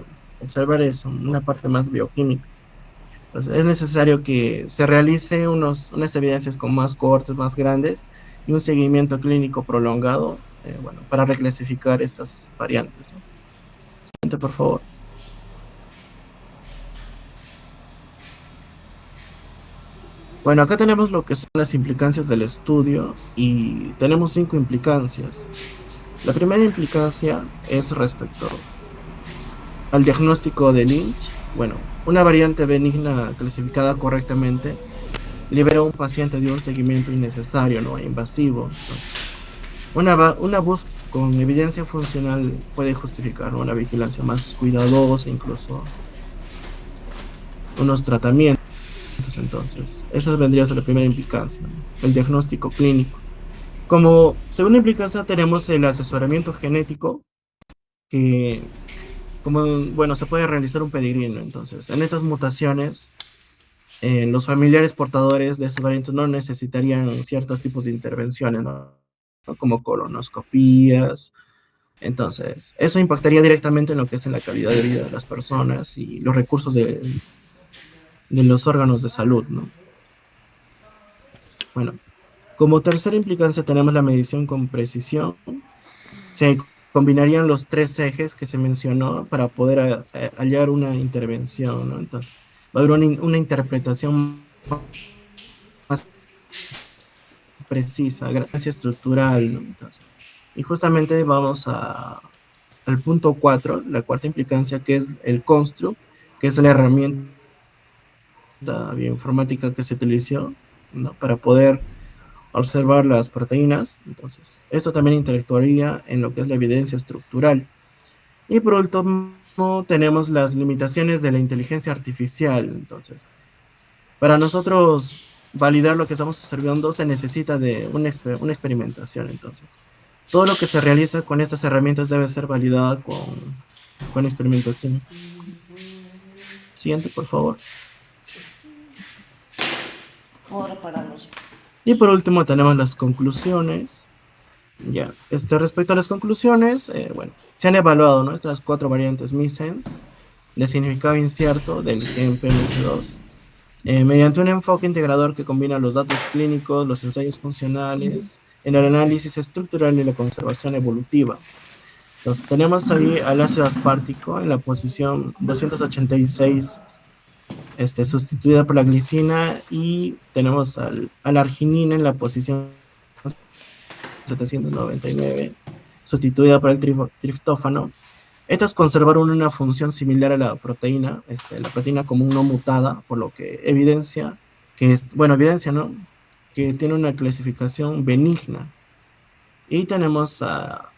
observar eso, una parte más bioquímica. Entonces, es necesario que se realice unas evidencias con más cohortes más grandes y un seguimiento clínico prolongado, bueno, para reclasificar estas variantes, ¿no? Siguiente, por favor. Bueno, acá tenemos lo que son las implicancias del estudio y tenemos 5 implicancias. La primera implicancia es respecto al diagnóstico de Lynch. Bueno, una variante benigna clasificada correctamente libera a un paciente de un seguimiento innecesario, no invasivo. Entonces, una búsqueda con evidencia funcional puede justificar una vigilancia más cuidadosa, incluso unos tratamientos. Entonces, esa vendría a ser la primera implicancia, ¿no? El diagnóstico clínico. Como segunda implicancia tenemos el asesoramiento genético, que como, bueno, se puede realizar un pedigrí, ¿no? Entonces, en estas mutaciones, los familiares portadores de esas variantes no necesitarían ciertos tipos de intervenciones, ¿no? Como colonoscopías. Entonces, eso impactaría directamente en lo que es en la calidad de vida de las personas y los recursos de los órganos de salud, ¿no? Bueno, como tercera implicancia tenemos la medición con precisión. Se combinarían los 3 ejes que se mencionó para poder hallar una intervención, ¿no? Entonces, va a haber una interpretación más precisa, gracia estructural, ¿no? Entonces, y justamente vamos al punto 4, la cuarta implicancia, que es el construct, que es la herramienta bioinformática que se utilizó, ¿no? Para poder observar las proteínas. Entonces, esto también interactuaría en lo que es la evidencia estructural. Y por último, tenemos las limitaciones de la inteligencia artificial. Entonces, para nosotros validar lo que estamos observando se necesita de una experimentación. Entonces, todo lo que se realiza con estas herramientas debe ser validada con experimentación. Siguiente, por favor. Y por último tenemos las conclusiones. Ya, respecto a las conclusiones, bueno, se han evaluado, ¿no?, estas 4 variantes missense de significado incierto del gen PMS2 mediante un enfoque integrador que combina los datos clínicos, los ensayos funcionales, en el análisis estructural y la conservación evolutiva. Entonces tenemos ahí al ácido aspartico en la posición 286, sustituida por la glicina, y tenemos a la arginina en la posición 799, sustituida por el triptófano. Estas conservaron una función similar a la proteína común no mutada, por lo que evidencia que es, bueno, evidencia, ¿no? Que tiene una clasificación benigna. Y tenemos a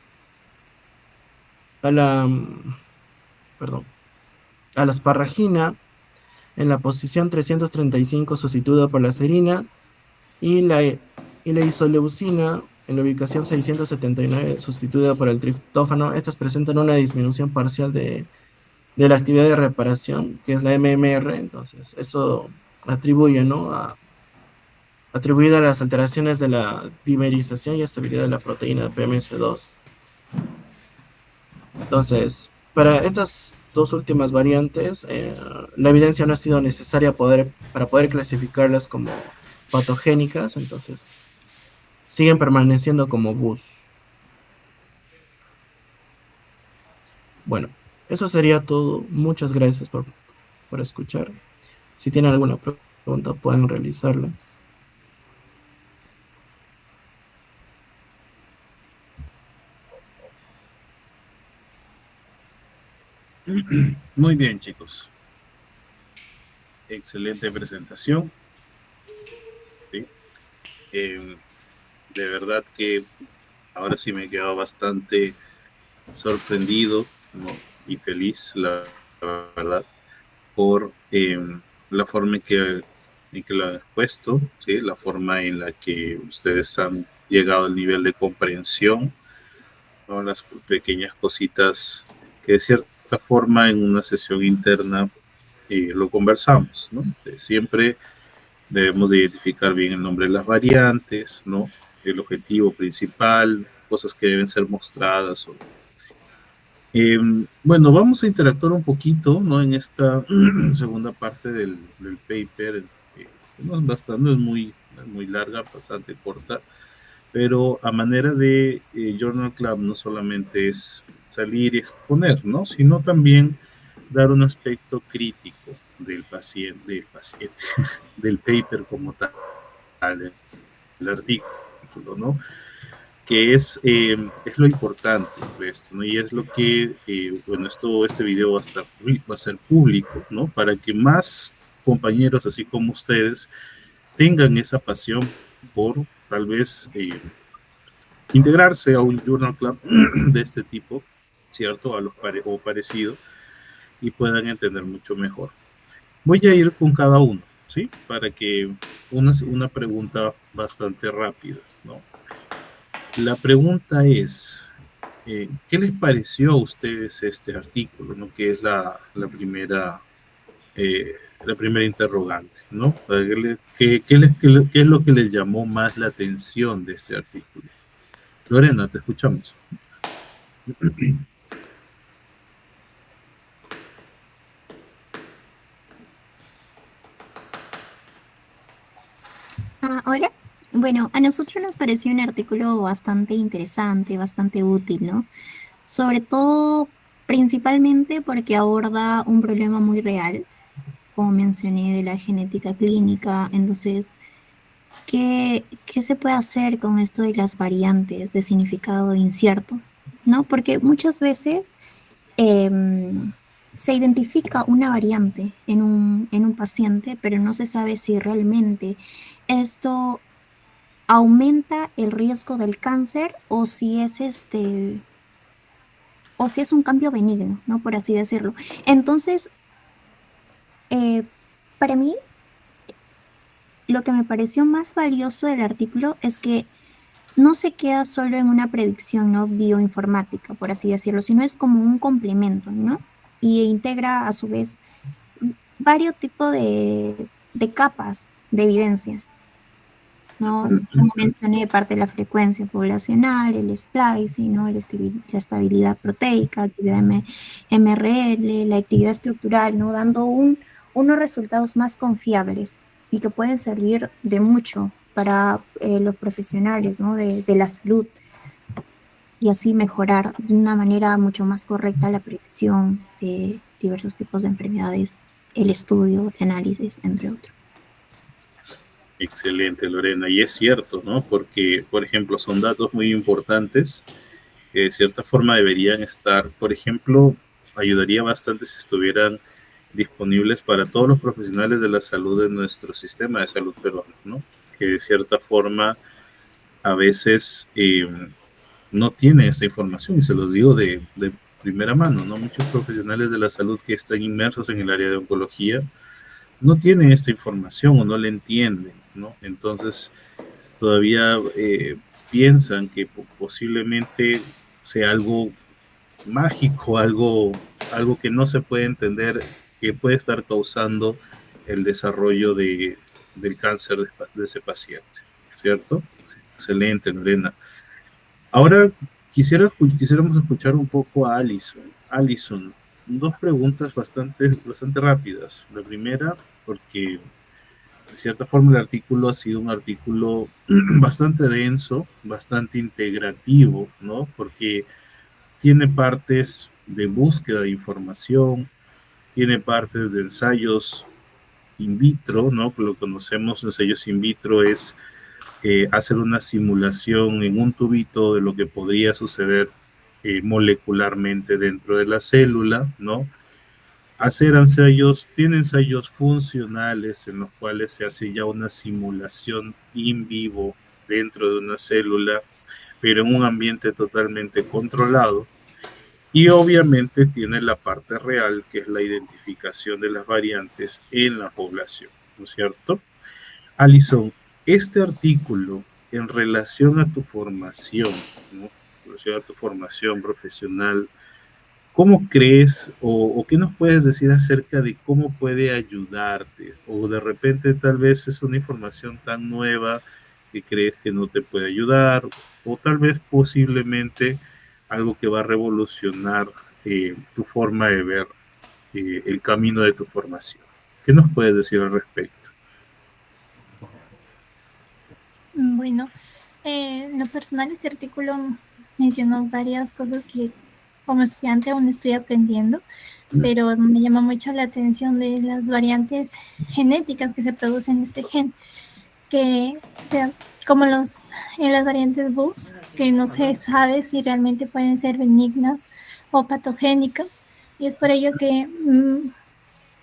la, perdón, a la asparragina en la posición 335 sustituida por la serina y la isoleucina en la ubicación 679 sustituida por el triptófano. Estas presentan una disminución parcial de la actividad de reparación, que es la MMR. Entonces, eso atribuye, ¿no? Atribuida a las alteraciones de la dimerización y estabilidad de la proteína PMS2. Entonces, para estas dos últimas variantes, la evidencia no ha sido necesaria para poder clasificarlas como patogénicas, entonces siguen permaneciendo como BUS. Bueno, eso sería todo. Muchas gracias por escuchar. Si tienen alguna pregunta, pueden realizarla. Muy bien, chicos. Excelente presentación. ¿Sí? De verdad que ahora sí me he quedado bastante sorprendido, ¿no? Y feliz, la verdad, por la forma en que lo han expuesto, ¿sí? La forma en la que ustedes han llegado al nivel de comprensión, ¿no? Las pequeñas cositas que de cierta forma en una sesión interna lo conversamos, ¿no? Siempre debemos de identificar bien el nombre de las variantes, ¿no? El objetivo principal, cosas que deben ser mostradas. Bueno, vamos a interactuar un poquito, ¿no? En esta segunda parte del paper. No es bastante, no es muy larga, bastante corta, pero a manera de Journal Club no solamente es salir y exponer, ¿no? Sino también dar un aspecto crítico del paciente del paper como tal, el artículo, ¿no? Que es lo importante de esto, ¿no? Y es lo que, bueno, este video va a ser público, ¿no? Para que más compañeros, así como ustedes, tengan esa pasión por, tal vez, integrarse a un journal club de este tipo, ¿cierto? O parecido, y puedan entender mucho mejor. Voy a ir con cada uno, ¿sí? Para que una pregunta bastante rápida, ¿no? La pregunta es, ¿qué les pareció a ustedes este artículo, ¿no? Que es la primera interrogante, ¿no? ¿Qué es lo que les llamó más la atención de este artículo? Lorena, te escuchamos. Hola. Bueno, a nosotros nos pareció un artículo bastante interesante, bastante útil, ¿no? Sobre todo, principalmente porque aborda un problema muy real, como mencioné, de la genética clínica. Entonces, ¿qué se puede hacer con esto de las variantes de significado incierto? ¿No? Porque muchas veces se identifica una variante en un paciente, pero no se sabe si realmente esto aumenta el riesgo del cáncer o si es o si es un cambio benigno, ¿no? Por así decirlo. Entonces, para mí, lo que me pareció más valioso del artículo es que no se queda solo en una predicción, ¿no? Bioinformática, por así decirlo, sino es como un complemento, ¿no? Y integra a su vez varios tipos de capas de evidencia, ¿no? Como mencioné, parte de la frecuencia poblacional, el splicing, ¿no? La estabilidad proteica, actividad MRL, la actividad estructural, ¿no? Dando unos resultados más confiables y que pueden servir de mucho para los profesionales, ¿no? de la salud, y así mejorar de una manera mucho más correcta la predicción de diversos tipos de enfermedades, el estudio, el análisis, entre otros. Excelente, Lorena. Y es cierto, ¿no? Porque, por ejemplo, son datos muy importantes que de cierta forma deberían estar, por ejemplo, ayudaría bastante si estuvieran disponibles para todos los profesionales de la salud de nuestro sistema de salud peruano, ¿no? Que de cierta forma a veces no tienen esta información, y se los digo de primera mano, ¿no? Muchos profesionales de la salud que están inmersos en el área de oncología no tienen esta información o no la entienden, ¿no? Entonces, todavía piensan que posiblemente sea algo mágico, algo que no se puede entender, que puede estar causando el desarrollo del cáncer de ese paciente, ¿cierto? Excelente, Lorena. Ahora quisiéramos escuchar un poco a Alison. Alison, dos preguntas bastante rápidas. La primera, porque de cierta forma el artículo ha sido un artículo bastante denso, bastante integrativo, ¿no? Porque tiene partes de búsqueda de información, tiene partes de ensayos in vitro, ¿no? Lo que conocemos ensayos in vitro es hacer una simulación en un tubito de lo que podría suceder molecularmente dentro de la célula, ¿no? Tiene ensayos funcionales en los cuales se hace ya una simulación in vivo dentro de una célula, pero en un ambiente totalmente controlado. Y obviamente tiene la parte real, que es la identificación de las variantes en la población, ¿no es cierto? Alison, este artículo en relación a tu formación, ¿no? En relación a tu formación profesional, ¿cómo crees o qué nos puedes decir acerca de cómo puede ayudarte? O de repente tal vez es una información tan nueva que crees que no te puede ayudar, o tal vez posiblemente algo que va a revolucionar tu forma de ver el camino de tu formación. ¿Qué nos puedes decir al respecto? Bueno, en lo personal este artículo mencionó varias cosas que como estudiante aún estoy aprendiendo, pero me llama mucho la atención de las variantes genéticas que se producen en este gen, que, o sea, como en las variantes BUS, que no se sabe si realmente pueden ser benignas o patogénicas, y es por ello que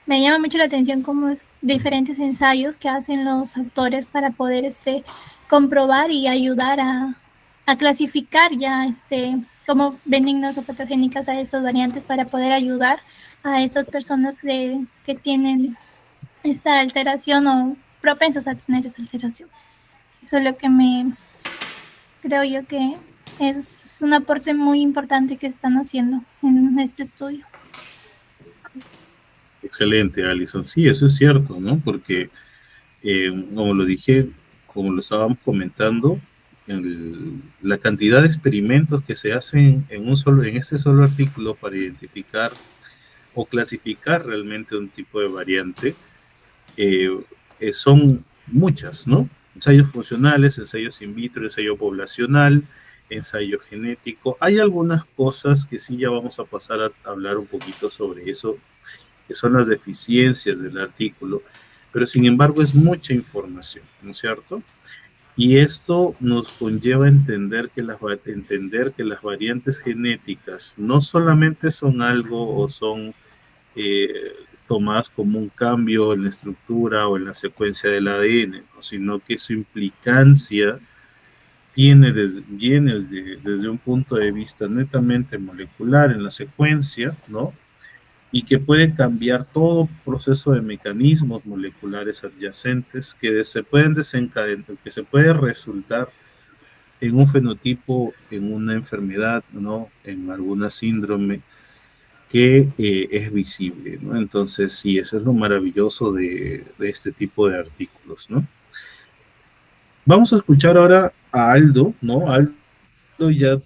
me llama mucho la atención cómo es diferentes ensayos que hacen los autores para poder comprobar y ayudar a clasificar ya como benignas o patogénicas a estas variantes para poder ayudar a estas personas que tienen esta alteración o propensas a tener esa alteración. Eso es lo que creo yo que es un aporte muy importante que están haciendo en este estudio. Excelente, Alison. Sí, eso es cierto, ¿no? Porque, como lo dije, como lo estábamos comentando, la cantidad de experimentos que se hacen en este solo artículo para identificar o clasificar realmente un tipo de variante son muchas, ¿no? Ensayos funcionales, ensayos in vitro, ensayo poblacional, ensayo genético. Hay algunas cosas que sí ya vamos a pasar a hablar un poquito sobre eso, que son las deficiencias del artículo, pero sin embargo es mucha información, ¿no es cierto? Y esto nos conlleva a entender que las variantes genéticas no solamente son algo o son tomadas como un cambio en la estructura o en la secuencia del ADN, ¿no? Sino que su implicancia viene desde un punto de vista netamente molecular en la secuencia, ¿no? Y que puede cambiar todo proceso de mecanismos moleculares adyacentes que se pueden desencadenar, que se puede resultar en un fenotipo, en una enfermedad, ¿no? En alguna síndrome que es visible, ¿no? Entonces, sí, eso es lo maravilloso de este tipo de artículos, ¿no? Vamos a escuchar ahora a Aldo, ¿no? Aldo ya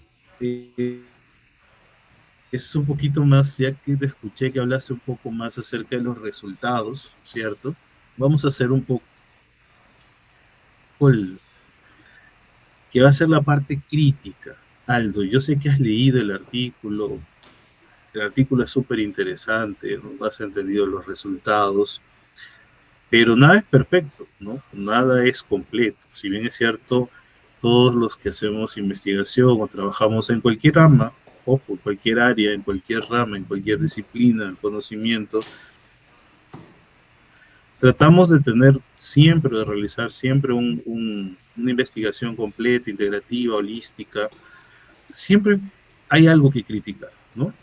es un poquito más, ya que te escuché que hablaste un poco más acerca de los resultados, ¿cierto? Vamos a hacer un poco que va a ser la parte crítica. Aldo, yo sé que has leído el artículo es súper interesante, ¿no? Has entendido los resultados, pero nada es perfecto, ¿no? Nada es completo. Si bien es cierto, todos los que hacemos investigación o trabajamos en cualquier rama, ojo, cualquier área, en cualquier rama, en cualquier disciplina, el conocimiento, tratamos de tener siempre, de realizar siempre una investigación completa, integrativa, holística. Siempre hay algo que criticar, ¿no?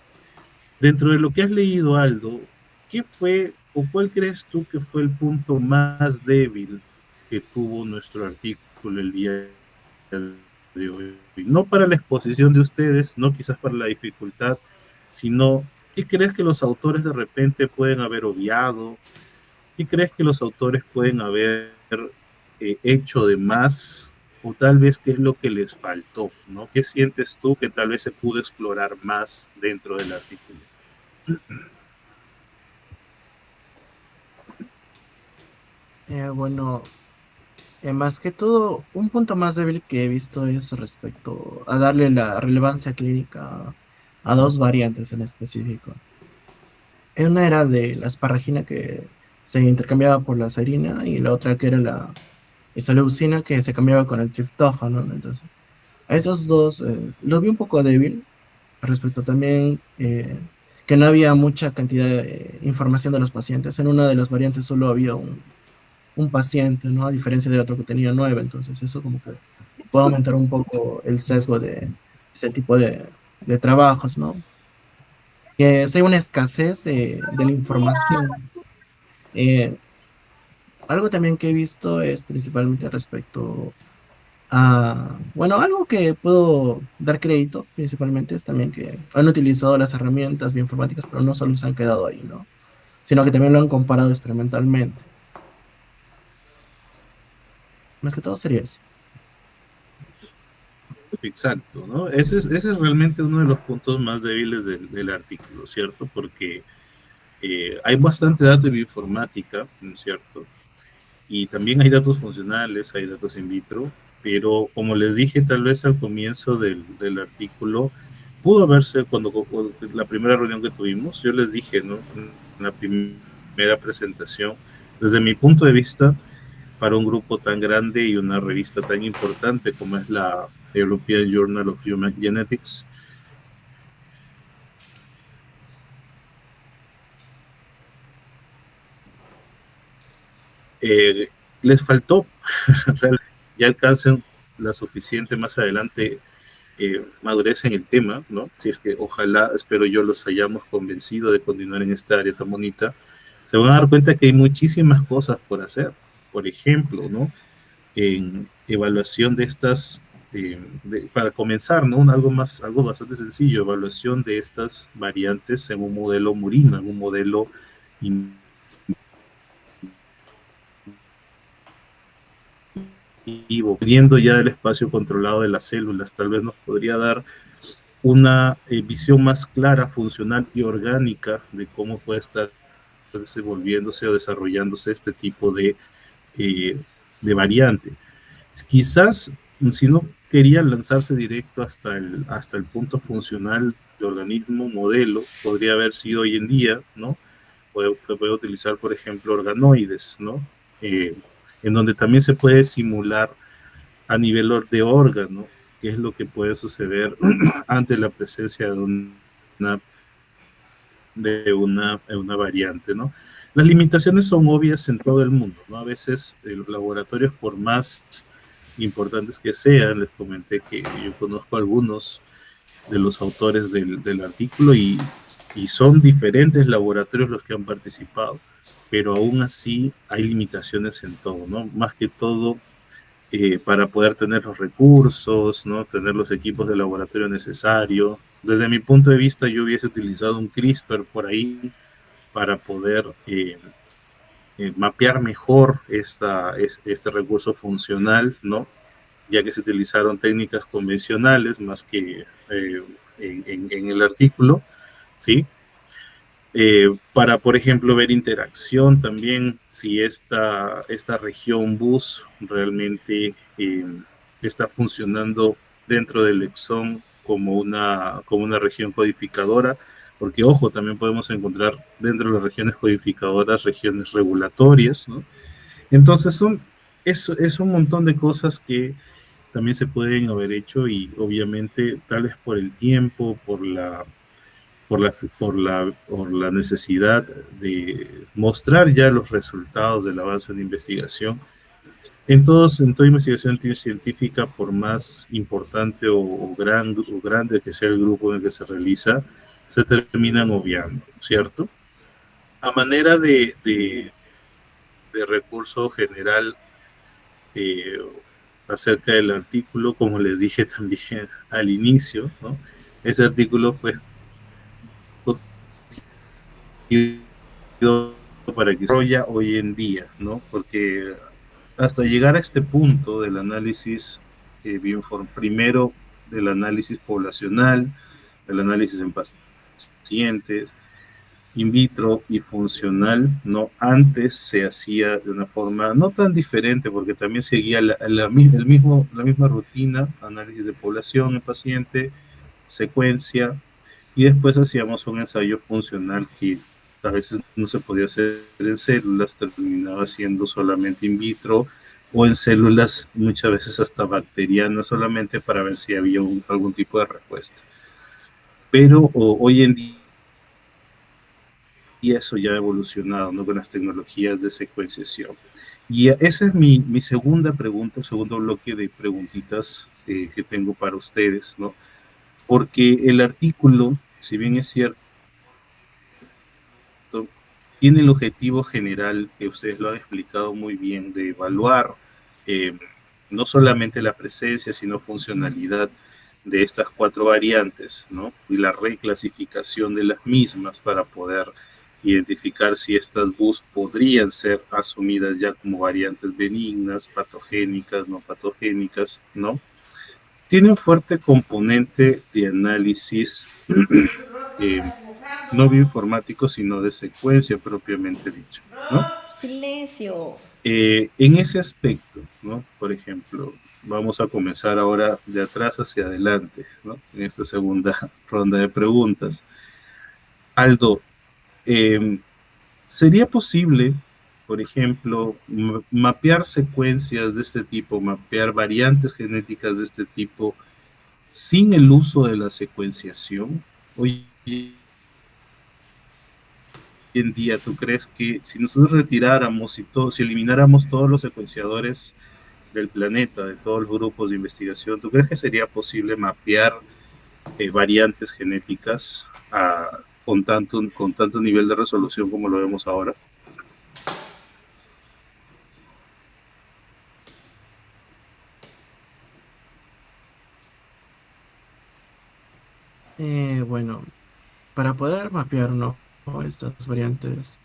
Dentro de lo que has leído, Aldo, ¿qué fue o cuál crees tú que fue el punto más débil que tuvo nuestro artículo el día de hoy? No para la exposición de ustedes, no quizás para la dificultad, sino ¿qué crees que los autores de repente pueden haber obviado? ¿Qué crees que los autores pueden haber hecho de más? O tal vez qué es lo que les faltó, ¿no? ¿Qué sientes tú que tal vez se pudo explorar más dentro del artículo? Bueno, más que todo, un punto más débil que he visto es respecto a darle la relevancia clínica a dos variantes en específico. Una era de la asparagina que se intercambiaba por la serina y la otra que era la isoleucina que se cambiaba con el triptófano, ¿no? Entonces, a esos dos los vi un poco débil respecto también que no había mucha cantidad de información de los pacientes. En una de las variantes solo había un paciente, ¿no? A diferencia de otro que tenía 9, entonces eso como que puede aumentar un poco el sesgo de ese tipo de trabajos, ¿no? Que sea una escasez de la información. Eh, Algo también que he visto es principalmente respecto a, bueno, algo que puedo dar crédito principalmente es también que han utilizado las herramientas bioinformáticas, pero no solo se han quedado ahí, ¿no? Sino que también lo han comparado experimentalmente. Más que todo sería eso. Exacto, ¿no? Ese es realmente uno de los puntos más débiles del artículo, ¿cierto? Porque hay bastante datos de bioinformática, ¿no es cierto? Y también hay datos funcionales, hay datos in vitro, pero como les dije tal vez al comienzo del artículo, pudo verse cuando la primera reunión que tuvimos, yo les dije, ¿no? En la primera presentación, desde mi punto de vista, para un grupo tan grande y una revista tan importante como es la European Journal of Human Genetics, les faltó ya alcancen la suficiente más adelante madurez en el tema, ¿no? Si es que ojalá, espero yo, los hayamos convencido de continuar en esta área tan bonita, se van a dar cuenta que hay muchísimas cosas por hacer. Por ejemplo, ¿no? En evaluación de estas, para comenzar, ¿no? Algo bastante sencillo, evaluación de estas variantes en un modelo murino, en un modelo vivo, viendo ya el espacio controlado de las células, tal vez nos podría dar una visión más clara, funcional y orgánica de cómo puede estar desenvolviéndose o desarrollándose este tipo de variante. Quizás, si no quería lanzarse directo hasta el punto funcional de organismo modelo, podría haber sido hoy en día, ¿no? Puede utilizar, por ejemplo, organoides, ¿no? En donde también se puede simular a nivel de órgano qué es lo que puede suceder ante la presencia de una variante, ¿no? Las limitaciones son obvias en todo el mundo, ¿no? A veces los laboratorios, por más importantes que sean, les comenté que yo conozco algunos de los autores del artículo y son diferentes laboratorios los que han participado, pero aún así hay limitaciones en todo, ¿no? Más que todo para poder tener los recursos, ¿no? Tener los equipos de laboratorio necesarios. Desde mi punto de vista, yo hubiese utilizado un CRISPR por ahí para poder mapear mejor este recurso funcional, ¿no? Ya que se utilizaron técnicas convencionales más que en el artículo, ¿sí? Para, por ejemplo, ver interacción también, si esta región BUS realmente está funcionando dentro del exón como una región codificadora, porque, ojo, también podemos encontrar dentro de las regiones codificadoras regiones regulatorias, ¿no? Entonces, es un montón de cosas que también se pueden haber hecho y obviamente tal vez por el tiempo, por la necesidad de mostrar ya los resultados del avance de investigación. En toda investigación científica, por más importante o grande que sea el grupo en el que se realiza, se terminan obviando, ¿cierto? A manera de recurso general, acerca del artículo, como les dije también al inicio, ¿no? Ese artículo fue para que se desarrolla hoy en día, ¿no? Porque hasta llegar a este punto del análisis primero del análisis poblacional, del análisis en pacientes, in vitro y funcional, ¿no? Antes se hacía de una forma no tan diferente, porque también seguía la misma rutina, análisis de población en paciente, secuencia, y después hacíamos un ensayo funcional que a veces no se podía hacer en células, terminaba siendo solamente in vitro, o en células muchas veces hasta bacterianas, solamente para ver si había algún tipo de respuesta. Pero hoy en día, y eso ya ha evolucionado, ¿no? Con las tecnologías de secuenciación. Y esa es mi segunda pregunta, segundo bloque de preguntitas que tengo para ustedes, ¿no? Porque el artículo, si bien es cierto, tiene el objetivo general, que ustedes lo han explicado muy bien, de evaluar no solamente la presencia, sino funcionalidad de estas 4 variantes, ¿no? Y la reclasificación de las mismas para poder identificar si estas BUS podrían ser asumidas ya como variantes benignas, patogénicas, no patogénicas, ¿no? Tiene un fuerte componente de análisis no bioinformático, sino de secuencia propiamente dicho, ¿no? Silencio. En ese aspecto, ¿no? Por ejemplo, vamos a comenzar ahora de atrás hacia adelante, ¿no? En esta segunda ronda de preguntas. Aldo, ¿sería posible, por ejemplo, mapear secuencias de este tipo, mapear variantes genéticas de este tipo sin el uso de la secuenciación? Hoy en día, ¿tú crees que si nosotros retiráramos si elimináramos todos los secuenciadores del planeta, de todos los grupos de investigación, ¿tú crees que sería posible mapear variantes genéticas con tanto nivel de resolución como lo vemos ahora? Bueno, para poder mapear estas variantes,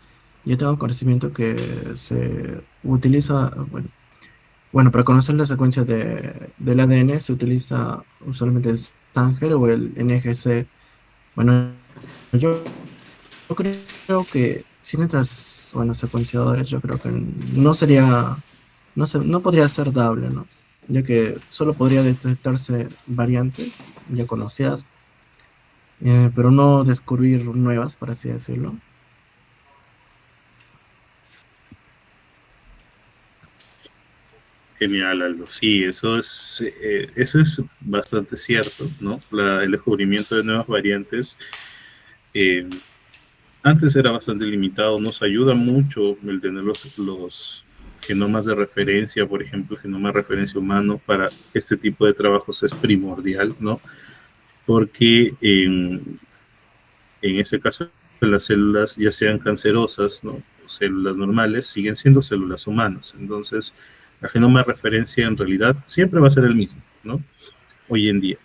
yo tengo conocimiento que se utiliza, bueno, para conocer la secuencia del ADN se utiliza usualmente el Sanger o el NGC. Bueno, yo creo que sin estas, bueno, secuenciadores, yo creo que no podría ser dable, ¿no? Ya que solo podría detectarse variantes ya conocidas, pero no descubrir nuevas, por así decirlo. Genial, Aldo. Sí, eso es bastante cierto, ¿no? El descubrimiento de nuevas variantes antes era bastante limitado. Nos ayuda mucho el tener los genomas de referencia, por ejemplo, el genoma de referencia humano para este tipo de trabajos es primordial, ¿no? Porque en ese caso las células, ya sean cancerosas, ¿no? O células normales, siguen siendo células humanas. Entonces, el genoma de referencia en realidad siempre va a ser el mismo, ¿no? Hoy en día.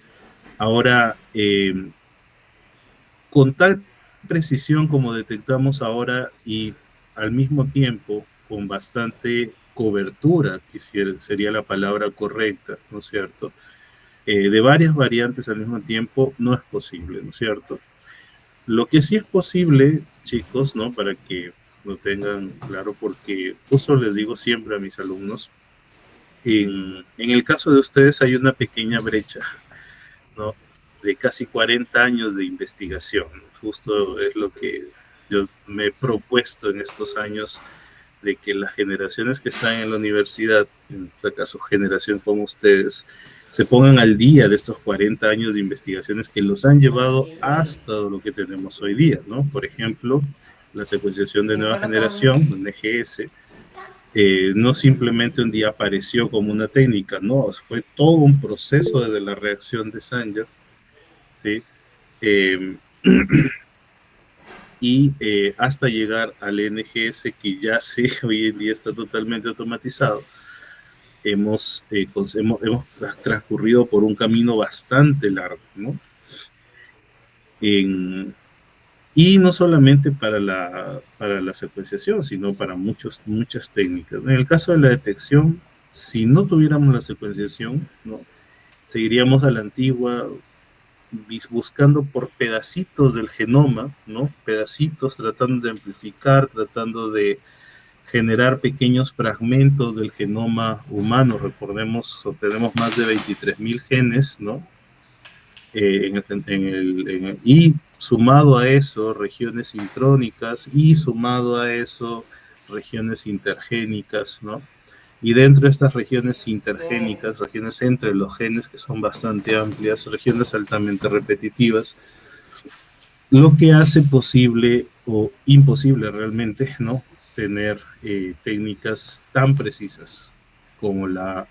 Ahora, con tal precisión como detectamos ahora y al mismo tiempo con bastante cobertura, que sería la palabra correcta, ¿no es cierto? De varias variantes al mismo tiempo no es posible, ¿no es cierto? Lo que sí es posible, chicos, ¿no? Para que lo tengan claro, porque justo les digo siempre a mis alumnos, en el caso de ustedes hay una pequeña brecha, ¿no? De casi 40 años de investigación. Justo es lo que yo me he propuesto en estos años, de que las generaciones que están en la universidad, en este caso generación como ustedes, se pongan al día de estos 40 años de investigaciones que los han llevado hasta lo que tenemos hoy día, ¿no? Por ejemplo, la secuenciación de nueva generación, NGS, no simplemente un día apareció como una técnica, no, fue todo un proceso desde la reacción de Sanger, ¿sí? Y hasta llegar al NGS, que ya sí, hoy en día está totalmente automatizado. Hemos transcurrido por un camino bastante largo, ¿no? Y no solamente para la secuenciación, sino para muchas técnicas. En el caso de la detección, si no tuviéramos la secuenciación, ¿no?, seguiríamos a la antigua, buscando por pedacitos del genoma, ¿no? Pedacitos, tratando de amplificar, tratando de generar pequeños fragmentos del genoma humano. Recordemos, tenemos más de 23.000 genes, ¿no? Y sumado a eso, regiones intrónicas, y sumado a eso, regiones intergénicas, ¿no? Y dentro de estas regiones intergénicas, regiones entre los genes que son bastante amplias, regiones altamente repetitivas, lo que hace posible o imposible realmente, ¿no?, tener técnicas tan precisas como la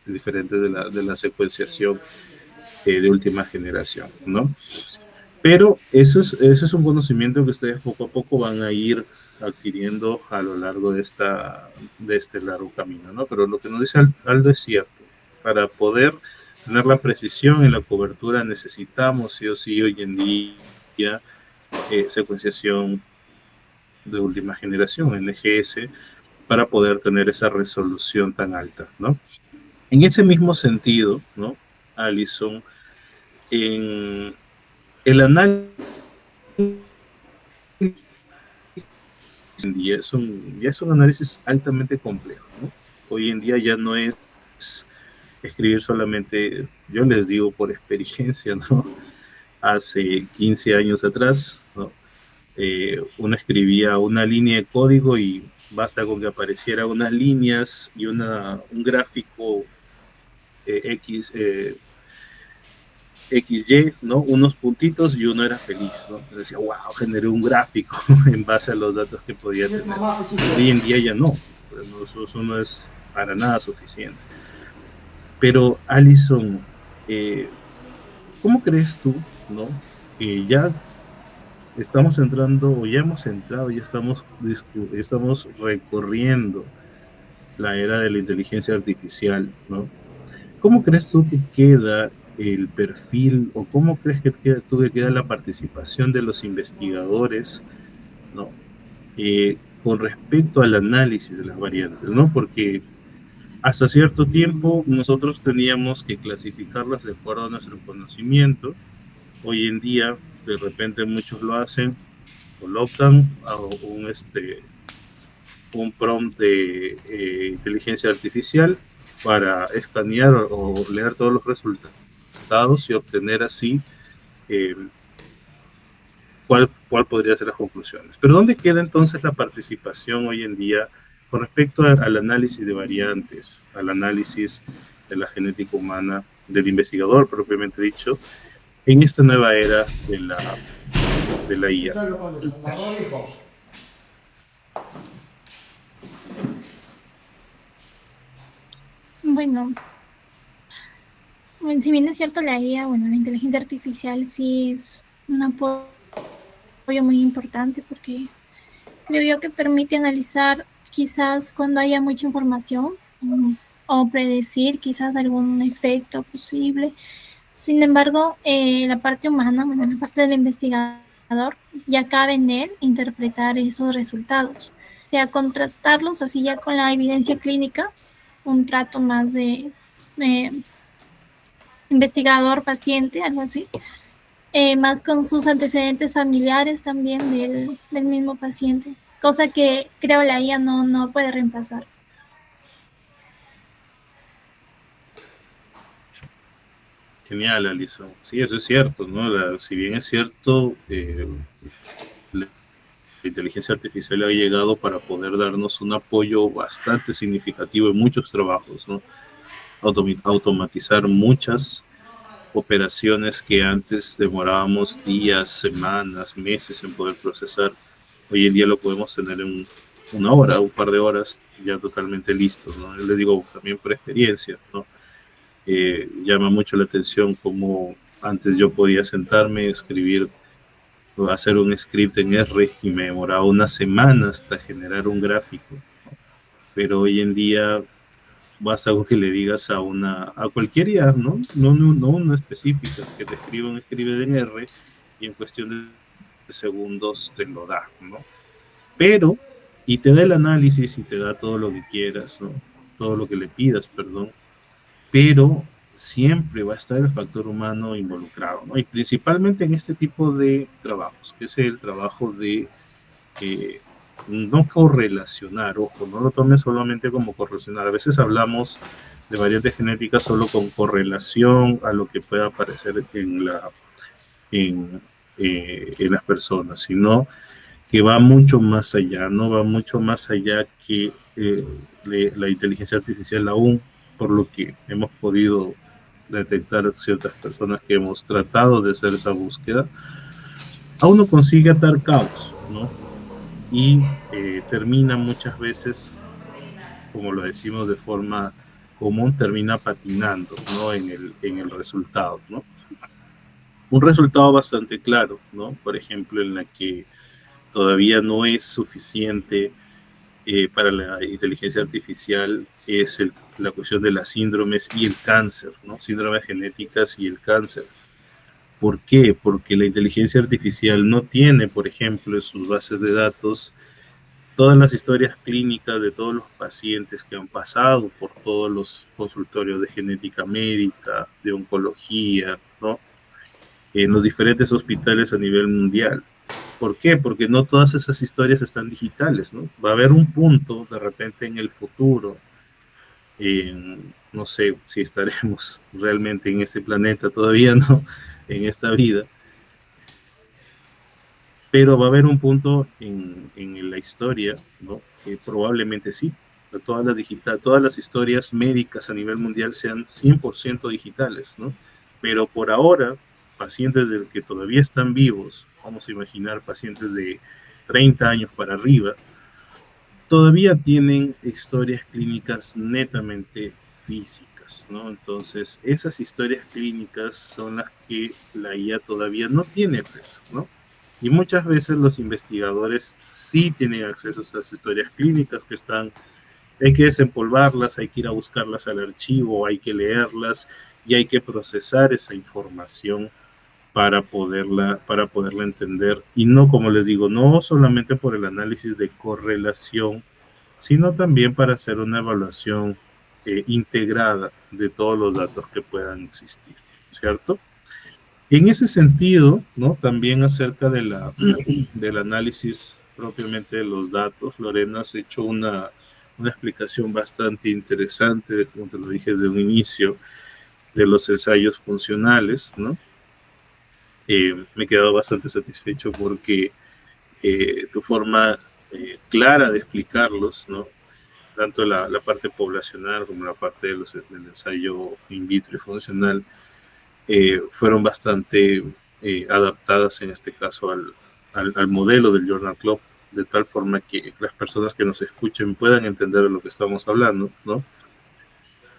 diferente de la secuenciación de última generación, ¿no? Pero eso es un conocimiento que ustedes poco a poco van a ir adquiriendo a lo largo de este largo camino, ¿no? Pero lo que nos dice Aldo es cierto. Para poder tener la precisión en la cobertura necesitamos sí o sí hoy en día secuenciación de última generación, NGS, para poder tener esa resolución tan alta, ¿no? En ese mismo sentido, ¿no, Alison, en el análisis ya es un análisis altamente complejo, ¿no? Hoy en día ya no es escribir solamente, yo les digo por experiencia, ¿no? Hace 15 años atrás, ¿no?, uno escribía una línea de código y basta con que apareciera unas líneas y un gráfico XY, ¿no?, unos puntitos, y uno era feliz, ¿no? Decía, wow, generé un gráfico en base a los datos que podía tener. Hoy en día ya no, eso no es para nada suficiente. Pero, Alison, ¿cómo crees tú, ¿no?, que ya estamos entrando, o ya hemos entrado, ya estamos recorriendo la era de la inteligencia artificial, ¿no? ¿Cómo crees tú que queda el perfil, o cómo crees que queda la participación de los investigadores, ¿no?, con respecto al análisis de las variantes, ¿no? Porque hasta cierto tiempo nosotros teníamos que clasificarlas de acuerdo a nuestro conocimiento. Hoy en día, de repente muchos lo hacen, colocan a un prompt de inteligencia artificial para escanear o leer todos los resultados y obtener así cuál podría ser las conclusiones. Pero ¿dónde queda entonces la participación hoy en día con respecto al análisis de variantes, al análisis de la genética humana, del investigador propiamente dicho, en esta nueva era de la IA? Bueno, si bien es cierto la IA, bueno, la inteligencia artificial sí es un apoyo muy importante, porque creo yo que permite analizar quizás cuando haya mucha información, o predecir quizás algún efecto posible. Sin embargo, la parte humana, bueno, la parte del investigador, ya cabe en él interpretar esos resultados, o sea, contrastarlos así ya con la evidencia clínica, un trato más de investigador-paciente, algo así, más con sus antecedentes familiares también del mismo paciente, cosa que creo la IA no puede reemplazar. Genial, Alison. Sí, eso es cierto, ¿no? Si bien es cierto, la inteligencia artificial ha llegado para poder darnos un apoyo bastante significativo en muchos trabajos, ¿no? automatizar muchas operaciones que antes demorábamos días, semanas, meses en poder procesar. Hoy en día lo podemos tener en una hora, un par de horas, ya totalmente listos, ¿no? Yo les digo también por experiencia, ¿no? Llama mucho la atención cómo antes yo podía sentarme, escribir, hacer un script en R y me demoraba una semana hasta generar un gráfico, ¿no? Pero hoy en día basta con que le digas a cualquier IA, ¿no? No una específica, que te escriba un script en R y en cuestión de segundos te lo da, ¿no? Pero, y te da el análisis y te da todo lo que quieras, ¿no? Todo lo que le pidas, perdón, pero siempre va a estar el factor humano involucrado, ¿no? Y principalmente en este tipo de trabajos, que es el trabajo de no correlacionar, ojo, no lo tomes solamente como correlacionar. A veces hablamos de variantes genéticas solo con correlación a lo que pueda aparecer en las personas, sino que va mucho más allá, ¿no? Va mucho más allá que la inteligencia artificial aún, por lo que hemos podido detectar ciertas personas que hemos tratado de hacer esa búsqueda, aún no consigue atar caos, ¿no? Y termina muchas veces, como lo decimos de forma común, termina patinando, ¿no? en el resultado, ¿no? Un resultado bastante claro, ¿no? Por ejemplo, en la que todavía no es suficiente para la inteligencia artificial es la cuestión de las síndromes y el cáncer, ¿no? Síndromes genéticas y el cáncer. ¿Por qué? Porque la inteligencia artificial no tiene, por ejemplo, en sus bases de datos todas las historias clínicas de todos los pacientes que han pasado por todos los consultorios de genética médica, de oncología, ¿no? En los diferentes hospitales a nivel mundial. ¿Por qué? Porque no todas esas historias están digitales, ¿no? Va a haber un punto de repente en el futuro, no sé si estaremos realmente en ese planeta todavía, ¿no? En esta vida, pero va a haber un punto en la historia, ¿no? Que probablemente sí, todas las historias médicas a nivel mundial sean 100% digitales, ¿no? Pero por ahora, pacientes que todavía están vivos, vamos a imaginar pacientes de 30 años para arriba, todavía tienen historias clínicas netamente físicas, ¿no? Entonces, esas historias clínicas son las que la IA todavía no tiene acceso, ¿no? Y muchas veces los investigadores sí tienen acceso a esas historias clínicas que están, hay que desempolvarlas, hay que ir a buscarlas al archivo, hay que leerlas y hay que procesar esa información para poderla entender. Y no, como les digo, no solamente por el análisis de correlación, sino también para hacer una evaluación integrada de todos los datos que puedan existir, ¿cierto? En ese sentido, ¿no? También acerca del análisis propiamente de los datos, Lorena has hecho una explicación bastante interesante, como te lo dije desde un inicio, de los ensayos funcionales, ¿no? Me he quedado bastante satisfecho porque tu forma clara de explicarlos, ¿no? Tanto la parte poblacional como la parte del ensayo in vitro y funcional, fueron bastante adaptadas en este caso al modelo del Journal Club, de tal forma que las personas que nos escuchen puedan entender de lo que estamos hablando, ¿no?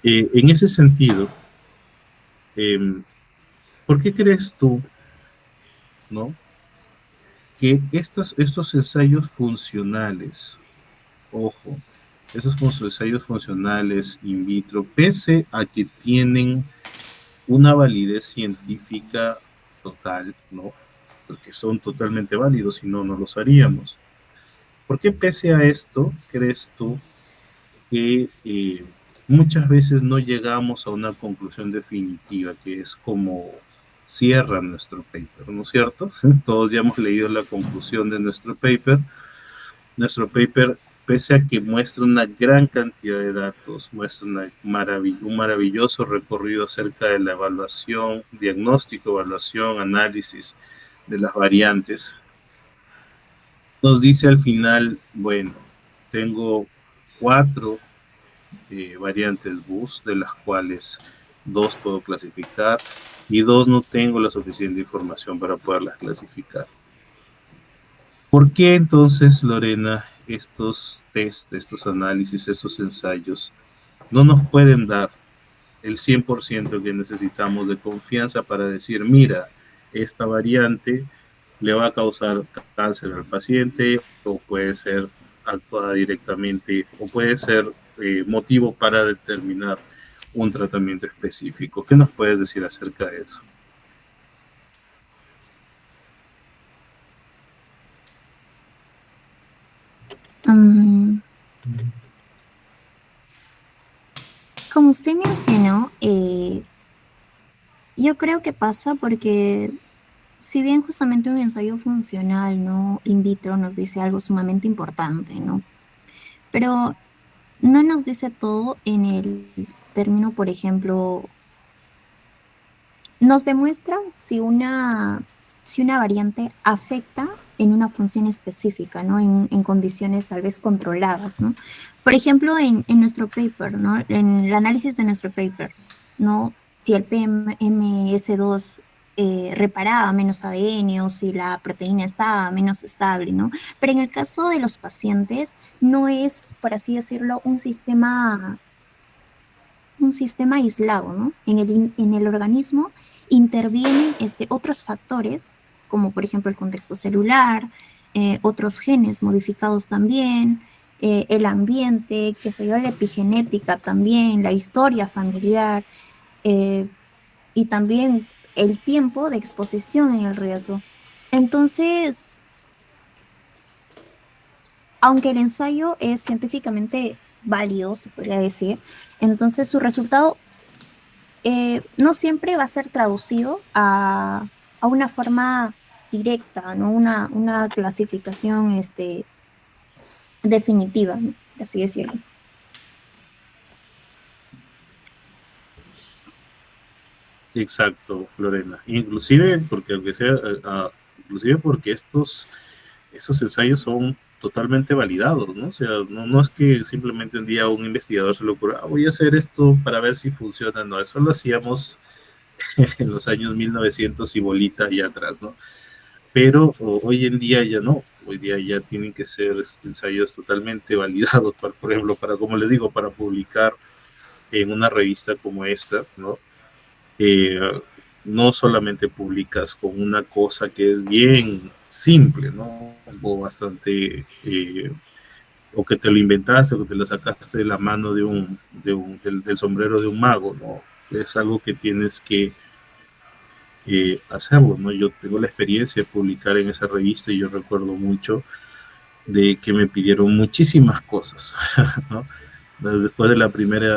En ese sentido, ¿por qué crees tú, ¿no?, que estos ensayos funcionales, ojo, esos ensayos funcionales in vitro, pese a que tienen una validez científica total, ¿no?, porque son totalmente válidos, si no, no los haríamos. ¿Por qué pese a esto crees tú que muchas veces no llegamos a una conclusión definitiva, que es como cierra nuestro paper, ¿no es cierto? Todos ya hemos leído la conclusión de nuestro paper. Nuestro paper, pese a que muestra una gran cantidad de datos, muestra un maravilloso recorrido acerca de la evaluación, diagnóstico, evaluación, análisis de las variantes, nos dice al final, bueno, tengo 4 variantes BUS, de las cuales 2 puedo clasificar y 2 no tengo la suficiente información para poderlas clasificar. ¿Por qué entonces, Lorena, estos test, estos análisis, estos ensayos no nos pueden dar el 100% que necesitamos de confianza para decir, mira, esta variante le va a causar cáncer al paciente, o puede ser actuada directamente, o puede ser motivo para determinar un tratamiento específico? ¿Qué nos puedes decir acerca de eso? Como usted mencionó, yo creo que pasa porque si bien justamente un ensayo funcional, ¿no? In vitro nos dice algo sumamente importante, ¿no? Pero no nos dice todo en el término, por ejemplo, nos demuestra si una variante afecta en una función específica, ¿no? En condiciones tal vez controladas, ¿no? Por ejemplo, en nuestro paper, ¿no? En el análisis de nuestro paper, ¿no? Si el PMS2 reparaba menos ADN o si la proteína estaba menos estable, ¿no? Pero en el caso de los pacientes, no es, por así decirlo, un sistema aislado, ¿no? En el organismo intervienen otros factores, como por ejemplo el contexto celular, otros genes modificados también, el ambiente, qué sé yo, la epigenética también, la historia familiar, y también el tiempo de exposición en el riesgo. Entonces, aunque el ensayo es científicamente válido, se podría decir, entonces su resultado no siempre va a ser traducido a una forma directa, ¿no? Una clasificación definitiva, ¿no? Así decirlo. Exacto, Lorena. Inclusive porque aunque sea, inclusive porque esos ensayos son totalmente validados, ¿no? O sea, no es que simplemente un día un investigador se le ocurra, voy a hacer esto para ver si funciona. No, eso lo hacíamos en los años 1900 y bolita allá atrás, ¿no? Pero hoy en día ya no. Hoy día ya tienen que ser ensayos totalmente validados, por ejemplo, como les digo, para publicar en una revista como esta, ¿no? Eh, no solamente publicas con una cosa que es bien simple, ¿no? O bastante, o que te lo inventaste, o que te lo sacaste de la mano del sombrero de un mago, ¿no? Es algo que tienes que hacerlo, ¿no? Yo tengo la experiencia de publicar en esa revista y yo recuerdo mucho de que me pidieron muchísimas cosas, ¿no? Después del primer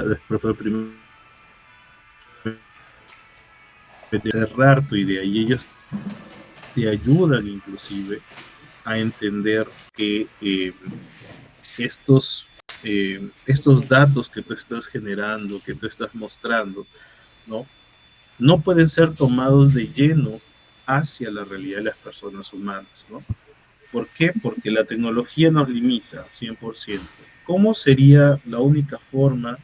cerrar tu idea, y ellos te ayudan inclusive a entender que estos datos que tú estás generando, que tú estás mostrando, no pueden ser tomados de lleno hacia la realidad de las personas humanas, ¿no? ¿Por qué? Porque la tecnología nos limita 100%. ¿Cómo sería la única forma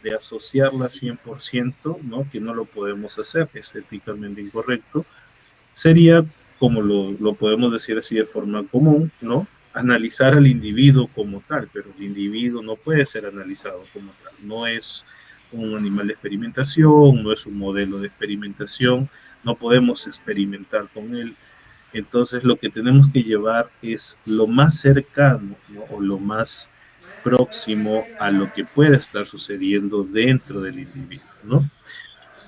de asociarla 100%, ¿no? Que no lo podemos hacer, es éticamente incorrecto? Sería, como lo podemos decir así de forma común, ¿no? Analizar al individuo como tal, pero el individuo no puede ser analizado como tal. No es un animal de experimentación, no es un modelo de experimentación, no podemos experimentar con él. Entonces lo que tenemos que llevar es lo más cercano, ¿no? O lo más próximo a lo que pueda estar sucediendo dentro del individuo, ¿no?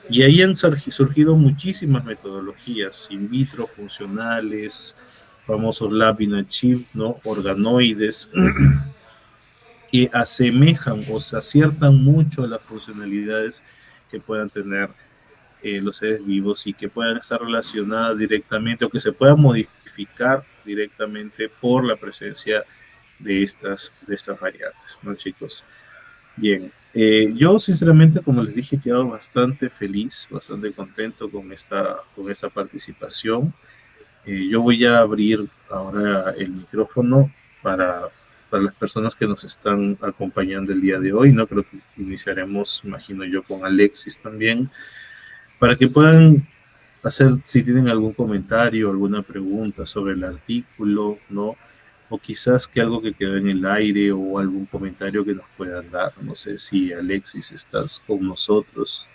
Y ahí han surgido muchísimas metodologías in vitro, funcionales, famosos lab in a chip, ¿no? Organoides, que asemejan o se aciertan mucho a las funcionalidades que puedan tener los seres vivos y que puedan estar relacionadas directamente o que se puedan modificar directamente por la presencia de estas variantes, ¿no, chicos? Bien, yo sinceramente, como les dije, he quedado bastante feliz, bastante contento con esta participación. Yo voy a abrir ahora el micrófono para para las personas que nos están acompañando el día de hoy, ¿no? Creo que iniciaremos, imagino yo, con Alexis también, para que puedan hacer, si tienen algún comentario, alguna pregunta sobre el artículo, ¿no? O quizás que algo que quedó en el aire o algún comentario que nos puedan dar. No sé si Alexis estás con nosotros.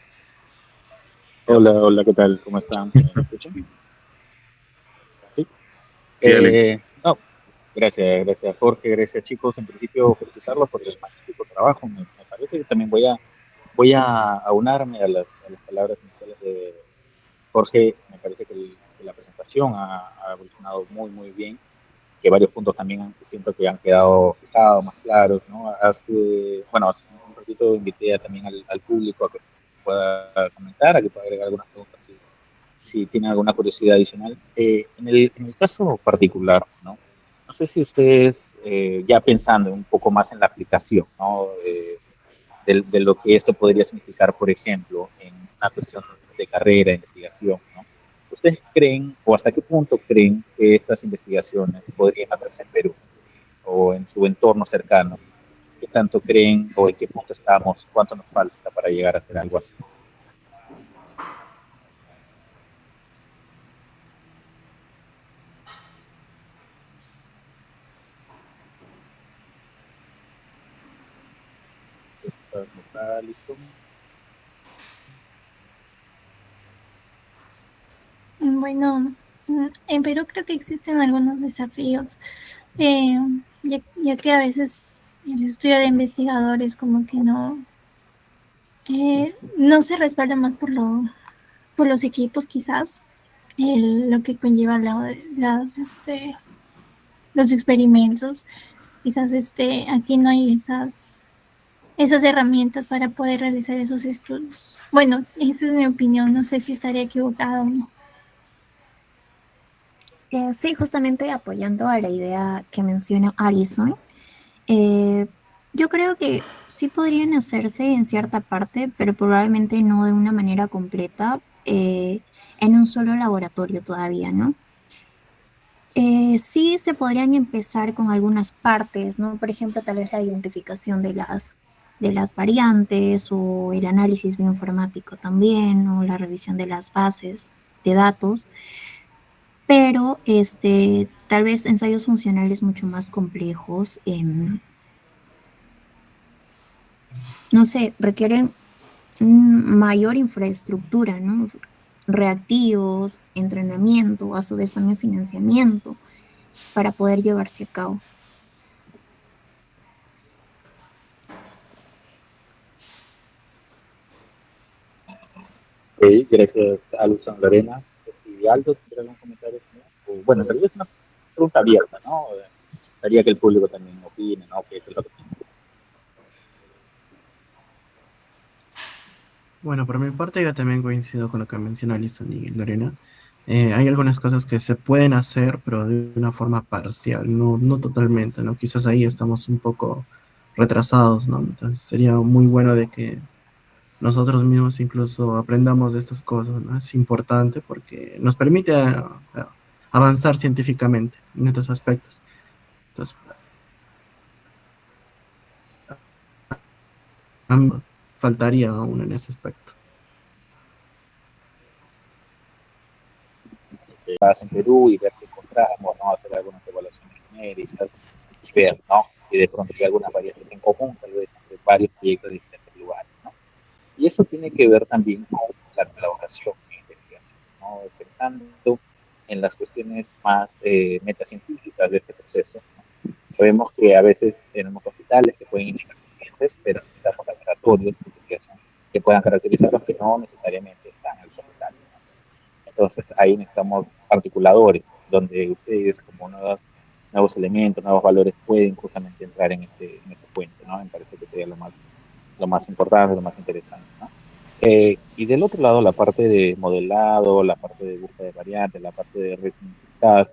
Hola, hola, ¿qué tal? ¿Cómo están? ¿Me escuchan? Sí. Sí, Alex. No, gracias Jorge, gracias chicos. En principio, felicitarlos por el magnífico trabajo. Me parece que también voy a aunarme a las palabras iniciales de Jorge. Me parece que la presentación ha evolucionado muy, muy bien, que varios puntos también siento que han quedado fijados, más claros, ¿no? Hace un ratito invité también al público a que pueda comentar, a que pueda agregar algunas preguntas si tienen alguna curiosidad adicional. En el caso particular, ¿no? No sé si ustedes, ya pensando un poco más en la aplicación, ¿no? De lo que esto podría significar, por ejemplo, en una cuestión de carrera, investigación, ¿no? ¿Ustedes creen o hasta qué punto creen que estas investigaciones podrían hacerse en Perú o en su entorno cercano? ¿Qué tanto creen o en qué punto estamos? ¿Cuánto nos falta para llegar a hacer algo así? Alison. Bueno, en Perú creo que existen algunos desafíos, eh, ya que a veces el estudio de investigadores como que no se respalda más por los equipos quizás, lo que conlleva los experimentos. Quizás aquí no hay esas herramientas para poder realizar esos estudios. Bueno, esa es mi opinión, no sé si estaría equivocado o no. Sí, justamente apoyando a la idea que menciona Alison, eh, yo creo que sí podrían hacerse en cierta parte, pero probablemente no de una manera completa, en un solo laboratorio todavía, ¿no? Sí se podrían empezar con algunas partes, ¿no? Por ejemplo, tal vez la identificación de las variantes o el análisis bioinformático también, o la revisión de las bases de datos, pero tal vez ensayos funcionales mucho más complejos, no sé, requieren mayor infraestructura, ¿no? Reactivos, entrenamiento, a su vez también financiamiento para poder llevarse a cabo. Gracias a Luzán Lorena. ¿Y Aldo tiene algún comentario también? O, bueno, en realidad es una pregunta abierta, ¿no? Me gustaría que el público también opine, ¿no? ¿Qué es lo que Bueno, por mi parte yo también coincido con lo que menciona Alison y Lorena. Hay algunas cosas que se pueden hacer, pero de una forma parcial, no totalmente, ¿no? Quizás ahí estamos un poco retrasados, ¿no? Entonces sería muy bueno de que nosotros mismos incluso aprendamos de estas cosas, ¿no? Es importante porque nos permite avanzar científicamente en estos aspectos. Entonces, faltaría aún en ese aspecto. pasa en Perú y ver qué encontramos, ¿no? Hacer algunas evaluaciones genéricas y ver, ¿no? Si de pronto hay algunas variantes en común, tal vez entre varios proyectos de diferentes lugares, ¿no? Y eso tiene que ver también con la colaboración en investigación, ¿no? Pensando en las cuestiones más metacientíficas de este proceso, ¿no? Sabemos que a veces tenemos hospitales que pueden indicar pacientes, pero necesitamos laboratorios de investigación que puedan caracterizarlos que no necesariamente están en los hospitales, ¿no? Entonces ahí necesitamos articuladores, donde ustedes como nuevos elementos, nuevos valores pueden justamente entrar en ese puente, ¿no? Me parece que sería lo más importante, lo más interesante, ¿no? Y del otro lado, la parte de modelado, la parte de búsqueda de variantes, la parte de resignificar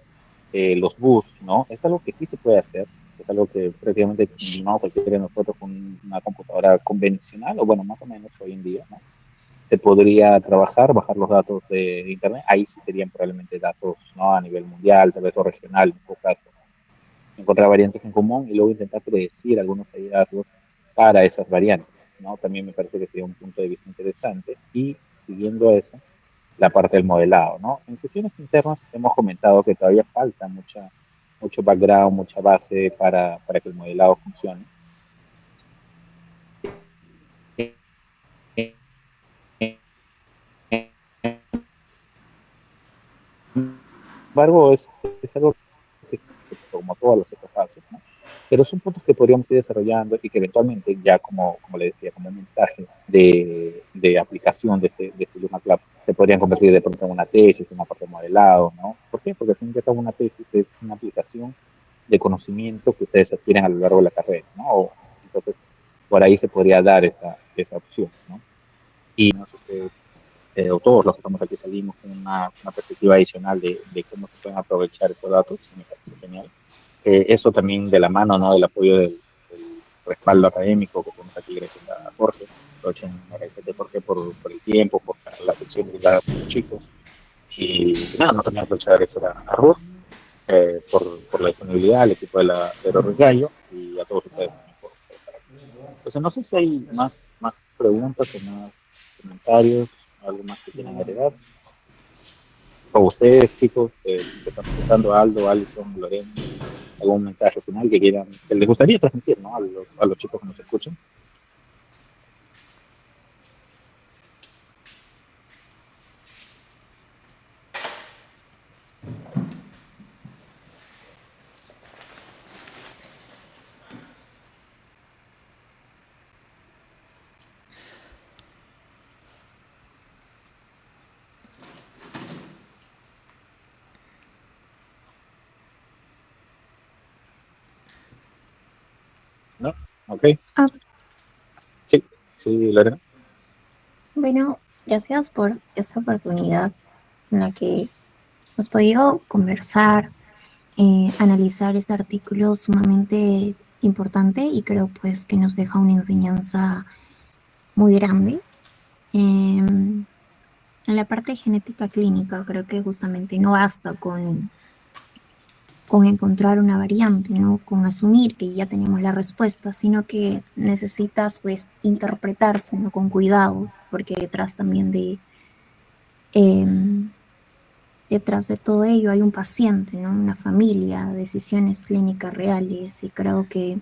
los bus, ¿no? Es algo que sí se puede hacer, es algo que prácticamente no cualquiera de nosotros con una computadora convencional, o bueno, más o menos hoy en día, ¿no? Se podría trabajar, bajar los datos de Internet, ahí sí serían probablemente datos, ¿no? A nivel mundial, tal vez o regional, en todo caso, encontrar variantes en común y luego intentar predecir algunos hallazgos para esas variantes, ¿no? También me parece que sería un punto de vista interesante. Y siguiendo eso, la parte del modelado, ¿no? En sesiones internas hemos comentado que todavía falta mucho background, mucha base para que el modelado funcione. Sin embargo, es algo que, como todas las otras fases, ¿no? Pero son puntos que podríamos ir desarrollando y que eventualmente, ya como le decía, como un mensaje de aplicación de este Journal Club, se podrían convertir de pronto en una tesis, en una parte de modelado, ¿no? ¿Por qué? Porque al fin y al cabo una tesis es una aplicación de conocimiento que ustedes adquieren a lo largo de la carrera, ¿no? Entonces, por ahí se podría dar esa opción, ¿no? Y no sé ustedes, o todos los que estamos aquí salimos con una perspectiva adicional de cómo se pueden aprovechar estos datos, y me parece genial. Eso también de la mano, ¿no? Del apoyo del respaldo académico que tenemos aquí gracias a Jorge. Aprovecho en agradecerte, Jorge, por el tiempo, por las lecciones dadas a estos chicos. Y nada, no también aprovechar agradecer a Ruth por la disponibilidad, al equipo de Oro Gallo y a todos ustedes también por estar aquí. Entonces, no sé si hay más preguntas o más comentarios, algo más que quieran agregar. O ustedes, chicos, que están presentando, Aldo, Alison, Lorena, algún mensaje final que les gustaría transmitir, ¿no? A los chicos que nos escuchan. ¿No? Ok. Ah, Sí, sí, Lorena. bueno, gracias por esta oportunidad en la que hemos podido conversar, analizar este artículo sumamente importante y creo pues que nos deja una enseñanza muy grande. En la parte de genética clínica creo que justamente no basta con encontrar una variante, ¿no? Con asumir que ya tenemos la respuesta, sino que necesitas pues interpretarse, ¿no? Con cuidado, porque detrás de todo ello hay un paciente, ¿no? Una familia, decisiones clínicas reales y creo que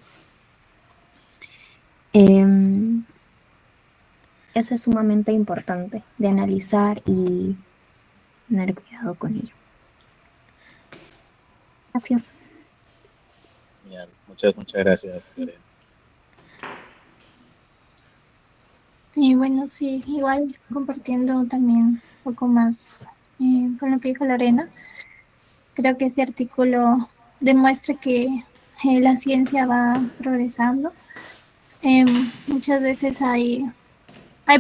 eso es sumamente importante de analizar y tener cuidado con ello. Gracias. Genial. Muchas gracias, Lorena. Y bueno, sí, igual compartiendo también un poco más con lo que dijo Lorena. Creo que este artículo demuestra que la ciencia va progresando. Muchas veces hay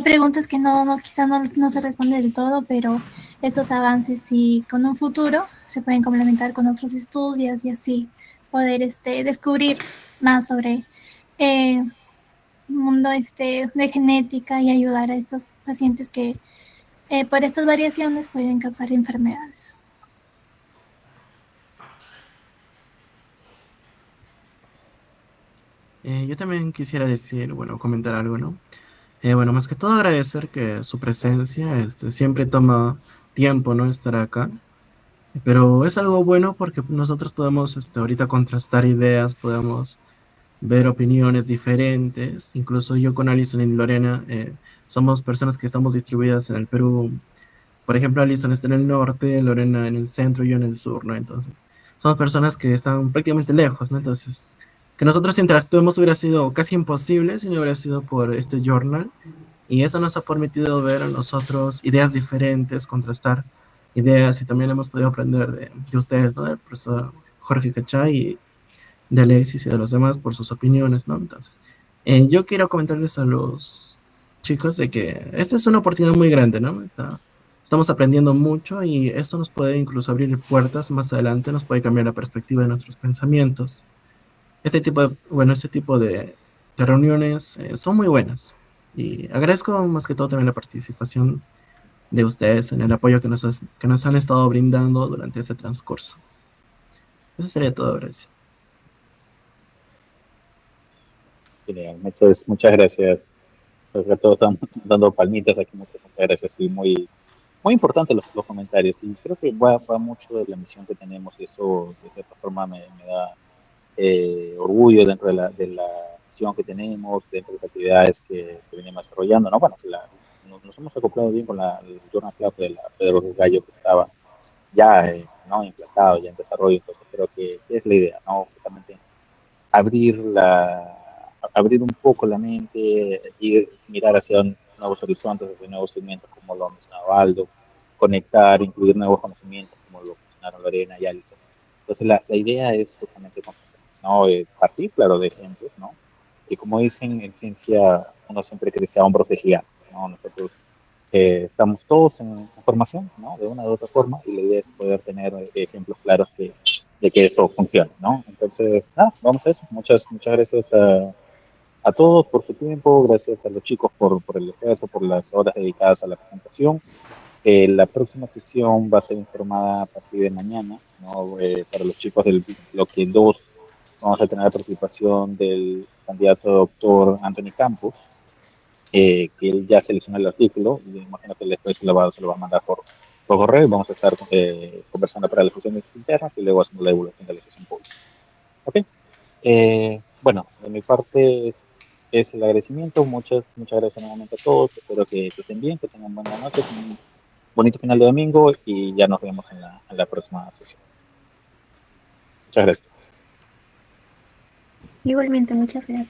preguntas que quizá no se responden del todo, pero estos avances sí con un futuro se pueden complementar con otros estudios y así poder descubrir más sobre mundo de genética y ayudar a estos pacientes que por estas variaciones pueden causar enfermedades. Yo también quisiera decir, bueno, comentar algo, ¿no? Bueno, más que todo agradecer que su presencia siempre toma tiempo, ¿no? Estar acá. Pero es algo bueno porque nosotros podemos ahorita contrastar ideas, podemos ver opiniones diferentes. Incluso yo con Alison y Lorena somos personas que estamos distribuidas en el Perú. Por ejemplo, Alison está en el norte, Lorena en el centro y yo en el sur, ¿no? Entonces, somos personas que están prácticamente lejos, ¿no? Entonces, que nosotros interactuemos hubiera sido casi imposible si no hubiera sido por este journal. Y eso nos ha permitido ver a nosotros ideas diferentes, contrastar ideas y también hemos podido aprender de ustedes, ¿no? Del profesor Jorge Cachay y de Alexis y de los demás por sus opiniones, ¿no? Entonces, yo quiero comentarles a los chicos de que esta es una oportunidad muy grande, ¿no? Estamos aprendiendo mucho y esto nos puede incluso abrir puertas más adelante, nos puede cambiar la perspectiva de nuestros pensamientos. Este tipo de reuniones son muy buenas y agradezco más que todo también la participación de ustedes en el apoyo que nos han estado brindando durante ese transcurso. Eso sería todo, gracias. Genial, muchas gracias. Creo que todos están dando palmitas aquí, muchas gracias, sí, muy importante los comentarios, y creo que va mucho de la misión que tenemos, y eso de cierta forma me da orgullo dentro de la misión que tenemos, dentro de las actividades que venimos desarrollando, ¿no? Bueno, nos hemos acoplado bien con el Journal Club de la Pedro Gallo, que estaba ya ¿no? implantado, ya en desarrollo, entonces creo que es la idea, ¿no? Justamente abrir abrir un poco la mente, y mirar hacia nuevos horizontes, hacia nuevos segmentos, como lo ha mencionado Aldo, conectar, incluir nuevos conocimientos, como lo mencionaron Lorena y Alison. Entonces la idea es justamente ¿no? Partir, claro, de ejemplos, ¿no? Y como dicen en ciencia, uno siempre crece a hombros de gigantes, ¿no? Nosotros estamos todos en formación, ¿no? De una u otra forma, y la idea es poder tener ejemplos claros de que eso funcione, ¿no? Entonces, vamos a eso. Muchas gracias a todos por su tiempo, gracias a los chicos por el esfuerzo, por las horas dedicadas a la presentación. La próxima sesión va a ser informada a partir de mañana, ¿no? Para los chicos del bloque 2 vamos a tener la participación del candidato doctor Anthony Campos, que él ya seleccionó el artículo, y imagino que después se lo va a mandar por correo, y vamos a estar conversando para las sesiones internas, y luego haciendo la evaluación de la sesión pública. ¿Ok? Bueno, de mi parte es el agradecimiento. Muchas gracias nuevamente a todos. Espero que estén bien, que tengan buenas noches, un bonito final de domingo, y ya nos vemos en la próxima sesión. Muchas gracias. Igualmente, muchas gracias.